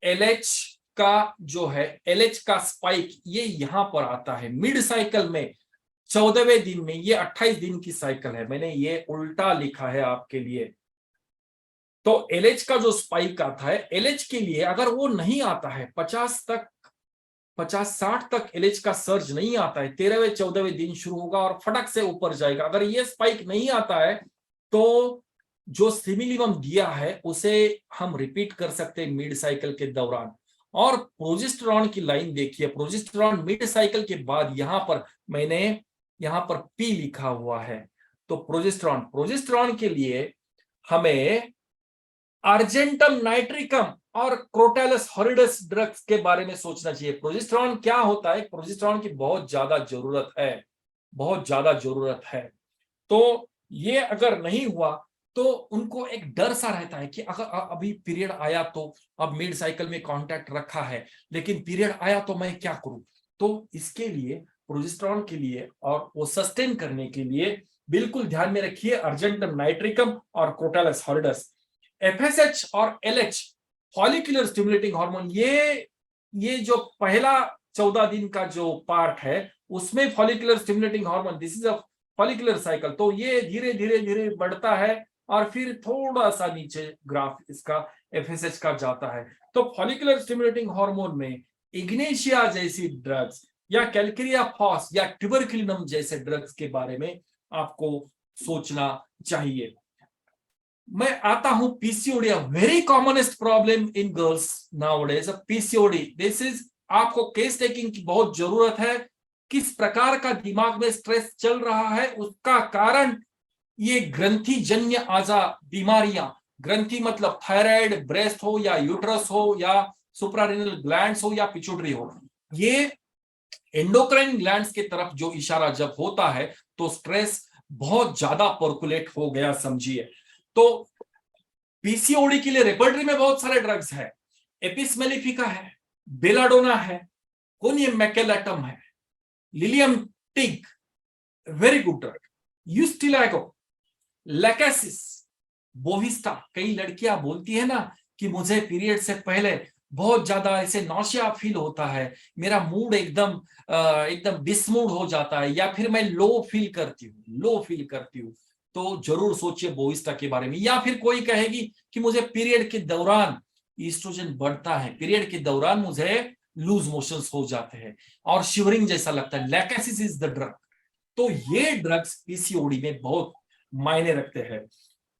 एलएच का जो है, एलएच का स्पाइक ये यहां पर आता है मिड साइकिल में 14वें दिन में। ये 28 दिन की साइकिल है, मैंने ये उल्टा लिखा है आपके लिए। तो एलएच का जो स्पाइक आता है, एलएच के लिए अगर वो नहीं आता है 50-60 तक एलएच का सर्ज नहीं आता है, 13वें-14वें दिन शुरू होगा और फटक से ऊपर जाएगा। अगर ये स्पाइक नहीं आता है तो जो सिमिलिमम दिया है उसे हम रिपीट कर सकते हैं मिड साइकिल के दौरान। और प्रोजेस्टेरॉन की लाइन देखिए, प्रोजेस्टेरॉन मिड साइकिल के बाद यहां पर मैंने यहां पर पी लिखा हुआ है। तो प्रोजेस्टेरॉन के लिए हमें अर्जेंटम नाइट्रिकम और क्रोटालस हॉरिडस ड्रग्स के बारे में सोचना चाहिए। प्रोजेस्टेरॉन क्या होता है, प्रोजेस्टेरॉन की बहुत ज्यादा जरूरत है। तो ये अगर नहीं हुआ तो उनको एक डर सा रहता है कि अगर अभी पीरियड आया तो, अब मिड साइकिल में कांटेक्ट रखा है लेकिन पीरियड आया तो मैं क्या करूं। तो इसके लिए प्रोजेस्टेरॉन के लिए और वो सस्टेन करने के लिए बिल्कुल ध्यान में रखिए अर्जेंटम नाइट्रिकम और क्रोटालस हॉरिडस। एफएसएच और एलएच फॉलिकुलर स्टिमुलेटिंग हार्मोन, ये जो पहला 14 दिन का जो पार्ट है उसमें follicular stimulating hormone, this is a follicular cycle. तो ये धीरे धीरे बढ़ता है और फिर थोड़ा सा नीचे ग्राफ इसका एफएसएच का जाता है। तो फॉलिकुलर स्टिमुलेटिंग हार्मोन में इग्नेशिया जैसी ड्रग्स या कैलकेरिया फॉस या ट्यूबरकुलिनम जैसे ड्रग्स के बारे में आपको सोचना चाहिए। मैं आता हूं PCOD, very commonest problem in girls nowadays, PCOD. This is, आपको केस टेकिंग की बहुत जरूरत है। किस प्रकार का दिमाग में स्ट्रेस चल रहा है, उसका कारण ये ग्रंथि जन्य आजा बीमारियां, ग्रंथि मतलब थायराइड, ब्रेस्ट हो या यूट्रस हो या सुप्रारेनल ग्लैंड्स हो या पिट्यूटरी हो, ये एंडोक्राइन ग्लैंड्स की तरफ जो इशारा जब होता है तो स्ट्रेस बहुत ज्यादा पर्कुलेट हो गया समझिए। तो पीसीओडी के लिए रेपर्टरी में बहुत सारे ड्रग्स है, एपिस मेलिफिका है, बेलाडोना है, कोनियम मैकेलेटम है, lilium tig very good drug, ustilago, lachesis, bovista. कई लड़कियां बोलती है ना कि मुझे पीरियड से पहले बहुत ज्यादा ऐसे नौशिया फील होता है, मेरा मूड एकदम डिसमूड हो जाता है, या फिर मैं लो फील करती हूँ। तो जरूर सोचिए बोविस्टा के बारे में। या फिर कोई कहेगी कि मुझे पीरियड के दौरान ईस्ट्रोजन बढ़ता है, पीरियड के दौरान मुझे लूज मोशंस हो जाते हैं और शिवरिंग जैसा लगता है, लैकेसिस इज द ड्रग। तो ये ड्रग्स पीसीओडी में बहुत मायने रखते हैं।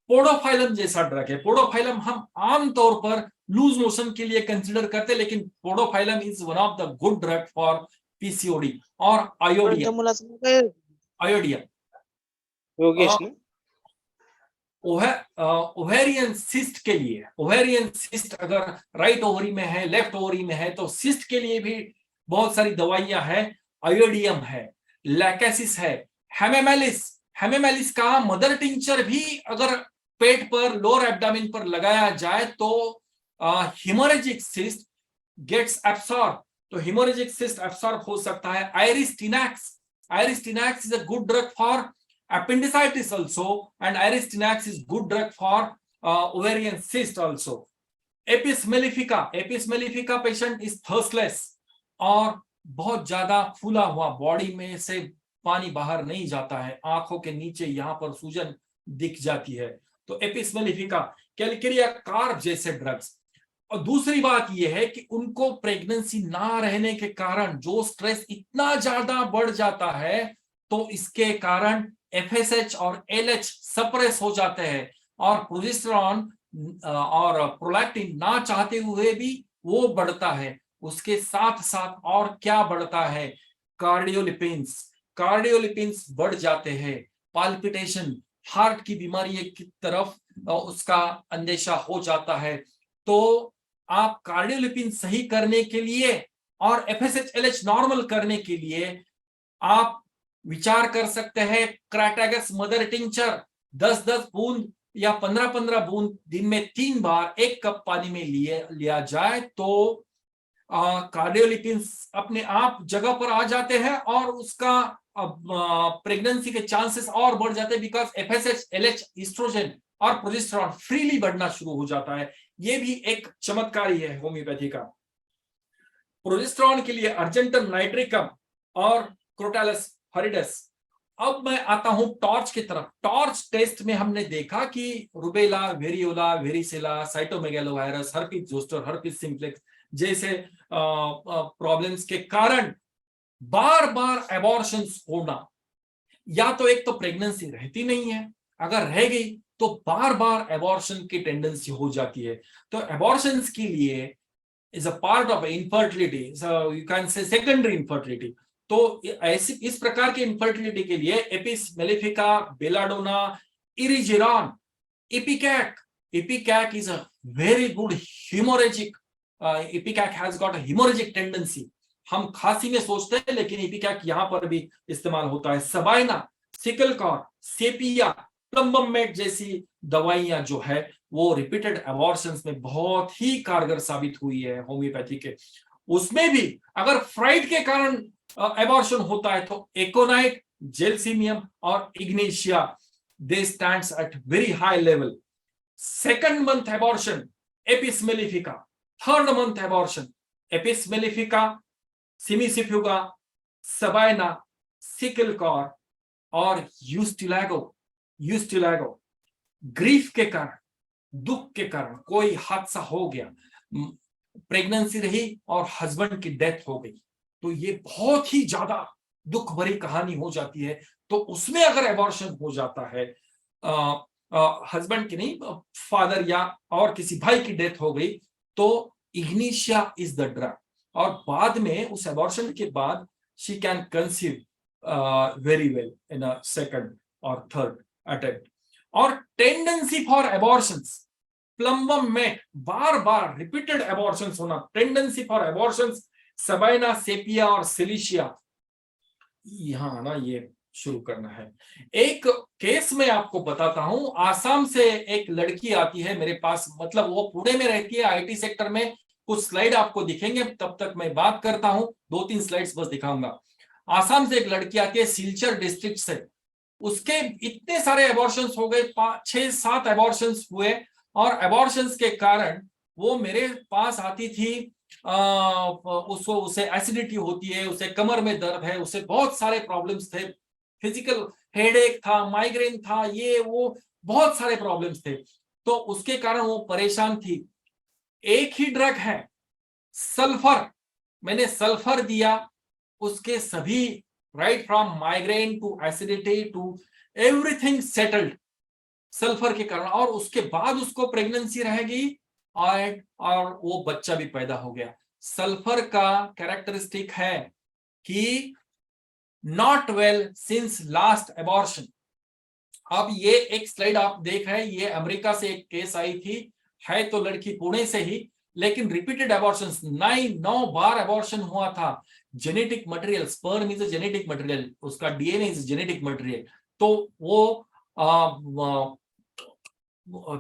पोडोफाइलम जैसा ड्रग है, पोडोफाइलम हम आमतौर पर लूज मोशन के लिए कंसीडर करते हैं, लेकिन podophyllum is one of the good drug for PCOD. और आयोडियम ओवेरियन सिस्ट के लिए, ओवेरियन सिस्ट अगर राइट ओवरी में है, लेफ्ट ओवरी में है, तो सिस्ट के लिए भी बहुत सारी दवाइयां हैं, आयोडियम है, लैकेसिस है, हेमेमेलिस। हेमेमेलिस का मदर टिंचर भी अगर पेट पर, लोअर एब्डामिन पर लगाया जाए तो हिमोरेजिक सिस्ट गेट्स एब्सॉर्ब, तो हिमोरेजिक सिस्ट एब्सॉर्ब हो सकता है। Aristinax is a good drug for appendicitis also, and Aristinax is good drug for ovarian cyst also. Apis mellifica patient is thirstless, और बहुत ज्यादा फूला हुआ, बॉडी में से पानी बाहर नहीं जाता है, आंखों के नीचे यहाँ पर सूजन दिख जाती है, तो एपिस मेलिफिका। कैलकेरिया कार्ब जैसे ड्रग्स। और दूसरी बात यह है कि उनको प्रेगनेंसी ना रहने के कारण जो स्ट्रेस इतना ज्यादा बढ़ जाता है, तो इसके कारण एफएसएच और एलएच सप्रेस हो जाते हैं, और प्रोजेस्टेरॉन और प्रोलैक्टिन ना चाहते हुए भी वो बढ़ता है। उसके साथ साथ और क्या बढ़ता है, कार्डियोलिपिन्स बढ़ जाते हैं, पाल्पिटेशन, हार्ट की बीमारी की तरफ उसका अंदेशा हो जाता है। तो आप कार्डियोलिपिन सही करने के लिए और एफएसएच एलएच नॉर्मल करने के लिए आप विचार कर सकते हैं क्राटागस मदर टिंचर 10-10 बूंद या 15-15 बूंद दिन में 3 बार 1 कप पानी में लिया जाए, तो कार्डियोलिपिन्स अपने आप जगह पर आ जाते हैं और उसका प्रेगनेंसी के चांसेस और बढ़ जाते हैं, बिकॉज एफएसएच एलएच एस्ट्रोजन और प्रोजेस्टेरॉन फ्रीली बढ़ना शुरू हो जाता है। ये भी एक चमत्कार ही है होम्योपैथी का। प्रोजेस्टेरॉन के लिए अर्जेंटम नाइट्रिकम और क्रोटालस हरिडस। अब मैं आता हूं टॉर्च की तरफ। टॉर्च टेस्ट में हमने देखा कि rubella, variola, varicella, cytomegalovirus, herpes zoster, herpes simplex जैसे प्रॉब्लम्स के कारण बार बार एबॉर्शंस होना, या तो एक तो प्रेगनेंसी रहती नहीं है, अगर रह गई तो बार बार एबॉर्शन की टेंडेंसी हो जाती है। तो एबॉर्शंस के लिए is a part of infertility, you can say secondary infertility. तो ऐसी इस प्रकार की इनफर्टिलिटी के लिए apis mellifica, belladonna, erigeron, ipecac is a very good haemorrhagic, ipecac has got a haemorrhagic tendency. हम खांसी में सोचते हैं लेकिन इपिकैक यहां पर भी इस्तेमाल होता है। सबाइना, सिकलकॉर, सेपिया, प्लम्बम मेट जैसी दवाइयां जो है वो रिपीटेड एबॉर्शंस में बहुत ही कारगर साबित हुई है होम्योपैथी के। उसमें भी अगर फ्राइड के कारण एबॉर्शन होता है तो एकोनाइट, जेल्सिमियम और ignatia they stands at very high level. Second month abortion apis mellifica, third month abortion apis mellifica, cimicifuga, sabina, secale cor और यूस्टिलागो। ग्रीफ के कारण, दुख के कारण, कोई हादसा हो गया, प्रेगनेंसी रही और हस्बैंड की डेथ हो गई, तो ये बहुत ही ज्यादा दुख भरी कहानी हो जाती है। तो उसमें अगर एबॉर्शन हो जाता है, हस्बैंड की नहीं, फादर या और किसी भाई की डेथ हो गई, तो इग्निशिया इज द ड्रग, और बाद में उस एबॉर्शन के बाद she can conceive very well in a second और थर्ड अटेम्प्ट। और tendency for abortions, plumbum met, बार बार रिपीटेड एबॉर्शंस होना, tendency for abortions, sabina, sepia और सिलिशिया। यहां ना ये शुरू करना है। एक केस में आपको बताता हूं, आसाम से एक लड़की आती है मेरे पास, मतलब वो पुणे में रहती है, आईटी सेक्टर में। कुछ स्लाइड आपको दिखेंगे, तब तक मैं बात करता हूं, 2-3 स्लाइड्स बस दिखाऊंगा। आसाम से एक लड़की आती है, सिलचर डिस्ट्रिक्ट से। उसके इतने सारे एबॉर्शंस हो गए, 6-7 एबॉर्शंस हुए, और एबॉर्शंस के कारण वो मेरे पास आती थी। उसको, उसे एसिडिटी होती है, उसे कमर में दर्द है, उसे बहुत सारे प्रॉब्लम्स थे, फिजिकल हेडेक था, माइग्रेन था, ये वो बहुत सारे प्रॉब्लम्स थे, तो उसके कारण वो परेशान थी। एक ही ड्रग है सल्फर, मैंने सल्फर दिया, उसके सभी, right from migraine to acidity to everything settled sulphur के कारण, और उसके बाद उसको प्रेगनेंसी रहेगी और वो बच्चा भी पैदा हो गया। सल्फर का कैरेक्टरिस्टिक है कि not well since last abortion. अब ये एक स्लाइड आप देख रहे हैं, ये अमेरिका से एक केस आई थी, है तो लड़की पुणे से ही, लेकिन रिपीटेड एबॉर्शन 9 बार एबॉर्शन हुआ था। Genetic material, sperm is a genetic material, उसका डीएनए इज जेनेटिक मटेरियल। तो वो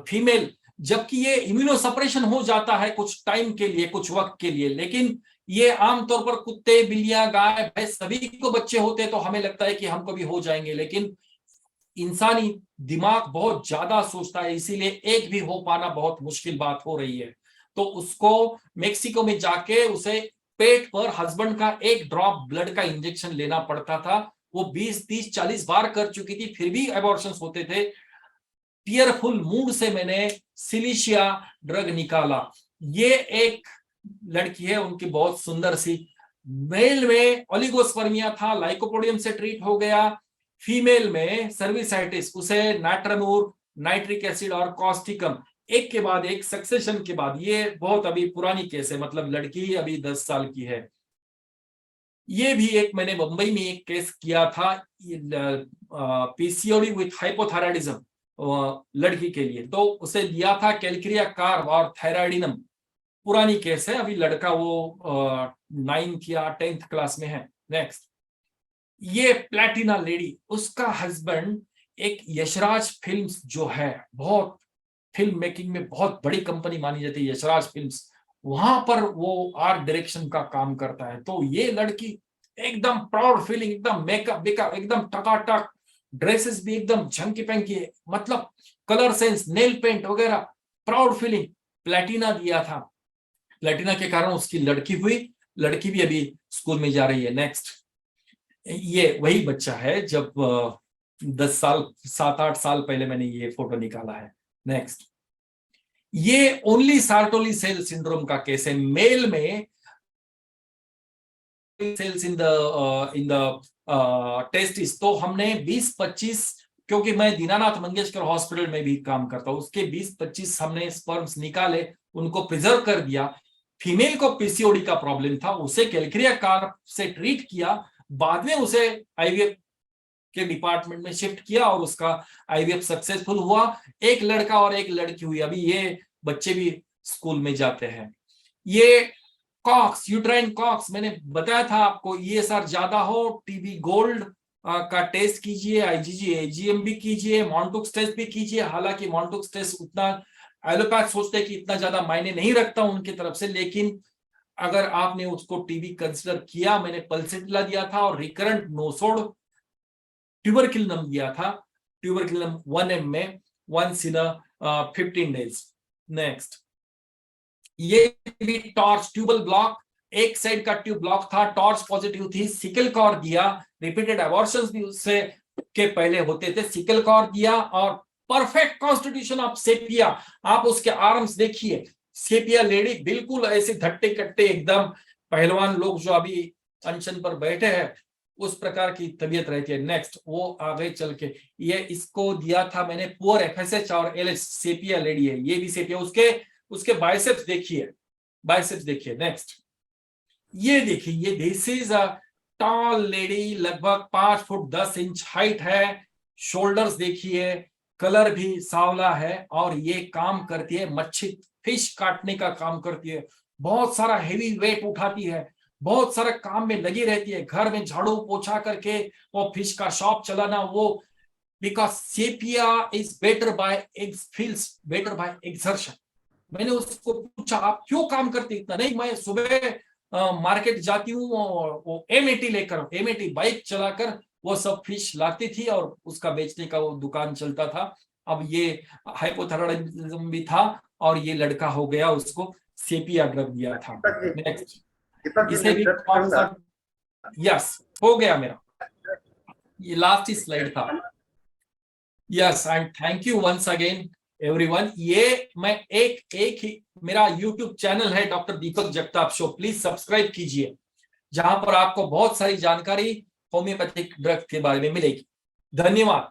फीमेल, जबकि ये इम्यूनोसप्रेशन हो जाता है कुछ टाइम के लिए, कुछ वक्त के लिए, लेकिन ये आमतौर पर कुत्ते, बिल्लियां, गाय, भैंस सभी को बच्चे होते हैं तो हमें लगता है कि हमको भी हो जाएंगे, लेकिन इंसानी दिमाग बहुत ज्यादा सोचता है, इसीलिए एक भी हो पाना बहुत मुश्किल बात हो रही है। तो उसको मेक्सिको में जाके उसे पेट पर हस्बैंड का एक ड्रॉप ब्लड का इंजेक्शन लेना पड़ता था। वो 20, 30, 40 बार कर चुकी थी, फिर भी एबॉर्शंस होते थे। टीयरफुल मूड से मैंने सिलिशिया ड्रग निकाला। ये एक लड़की है, उनकी बहुत सुंदर सी। मेल में ओलिगोस्पर्मिया था, लाइकोपोडियम से ट्रीट हो गया। फीमेल में सर्विसाइटिस, उसे नाइट्रानूर, नाइट्रिक एसिड और कॉस्टिकम एक के बाद एक सक्सेशन के बाद। ये बहुत अभी पुरानी केस है, मतलब लड़की अभी 10 साल की है। ये भी एक मैंने मुंबई में एक केस किया था, पीसीओडी विथ हाइपोथायराइडिज्म लड़की के लिए, तो उसे दिया था कैलक्रिया कार्ब और थायराइडिनम। पुरानी केस है, अभी लड़का वो 9th या 10th क्लास में है। नेक्स्ट, ये प्लेटिना लेडी, उसका हस्बैंड एक यशराज फिल्म्स जो है, बहुत फिल्म मेकिंग में बहुत बड़ी कंपनी मानी जाती है यशराज फिल्म्स, वहां पर वो आर्ट डायरेक्शन का काम करता है। तो ये लड़की एकदम प्राउड फीलिंग, एकदम मेकअप वेकअप एकदम टकाटक, ड्रेसेस भी एकदम झंकी पंकी है, मतलब कलर सेंस, नेल पेंट वगैरह, प्राउड फीलिंग। प्लेटिना दिया था, प्लेटिना के कारण उसकी लड़की हुई, लड़की भी अभी स्कूल में जा रही है। नेक्स्ट, ये वही बच्चा है जब 10 साल, 7-8 साल पहले मैंने ये फोटो निकाला है। नेक्स्ट, ये ओनली सार्टोली सेल सिंड्रोम का केस है। मेल में सेल्स इन द टेस्टिस, तो हमने 20-25, क्योंकि मैं दीनानाथ मंगेशकर हॉस्पिटल में भी काम करता हूं, उसके 20-25 हमने स्पर्म्स निकाले, उनको प्रिजर्व कर दिया। फीमेल को पीसीओडी का प्रॉब्लम था, उसे कैलक्रिया कार्ब से ट्रीट किया, बाद में उसे आईवीएफ के डिपार्टमेंट में शिफ्ट किया और उसका आईवीएफ सक्सेसफुल हुआ। एक लड़का और एक लड़की हुई, अभी ये बच्चे भी स्कूल में जाते हैं। ये कॉक्स, यूट्राइन कॉक्स, मैंने बताया था आपको, ईएसआर ज्यादा हो, टीबी गोल्ड का टेस्ट कीजिए, आईजीजी एजीएम भी कीजिए, मॉन्टुक्स टेस्ट भी कीजिए। हालांकि मॉन्टुक्स टेस्ट उतना एलोपैथ सोचते हैं कि इतना ज्यादा मायने नहीं रखता उनकी तरफ से, लेकिन अगर आपने उसको टीबी कंसिडर किया, मैंने पल्सेटिला दिया था और रिकरेंट नोसोड ट्यूबरक्युलिनम दिया था, ट्यूबरक्युलिनम 1 ml में once in 15 days। नेक्स्ट, ये भी टॉर्च ट्यूबल ब्लॉक, एक साइड का ट्यूब ब्लॉक था, टॉर्च पॉजिटिव थी, सिकल कॉर दिया, रिपीटेड एबॉर्शंस भी उससे के पहले होते थे, सिकल कॉर दिया और परफेक्ट कॉन्स्टिट्यूशन ऑफ सेपिया। आप उसके आर्म्स देखिए, सेपिया लेडी बिल्कुल ऐसे धट्टे कट्टे एकदम पहलवान लोग जो अभी अनशन पर बैठे हैं उस प्रकार की तबीयत रहती है। नेक्स्ट, वो आगे चल के ये इसको दिया था मैंने पुअर एफएसएच और एलएच, सेपिया लेडी है, ये भी सेपिया। उसके बाइसेप्स देखिए, बाइसेप्स देखिए। नेक्स्ट, ये देखिए, ये this is a tall lady, लगभग 5 फुट 10 इंच हाइट है। शोल्डर्स देखिए, कलर भी सांवला है और ये काम करती है मच्छी फिश काटने का काम करती है, बहुत सारा हेवी वेट उठाती है, बहुत सारे काम में लगी रहती है, घर में झाड़ू पोछा करके वो फिश का शॉप चलाना, वो because sepia is better by feels better by exertion. मैंने उसको पूछा आप क्यों काम करते इतना? नहीं, मैं सुबह मार्केट जाती हूँ, वो M80 लेकर, M80 बाइक चलाकर वो सब फिश लाती थी और उसका बेचने का वो दुकान चलता था। अब ये हाइपोथायराइडिज्म भी था और ये लड़का हो गया, उसको सेपिया ड्रग दिया था। नेक्स्ट, इसे भी कौन सा? यस, हो गया मेरा, ये लास्ट ही स्लाइड था। Yes, and thank you once again everyone. ये मैं एक ही मेरा यूट्यूब चैनल है doctor Deepak Jagtap show, please subscribe कीजिए, जहां पर आपको बहुत सारी जानकारी होम्योपैथिक ड्रग के बारे में मिलेगी। धन्यवाद।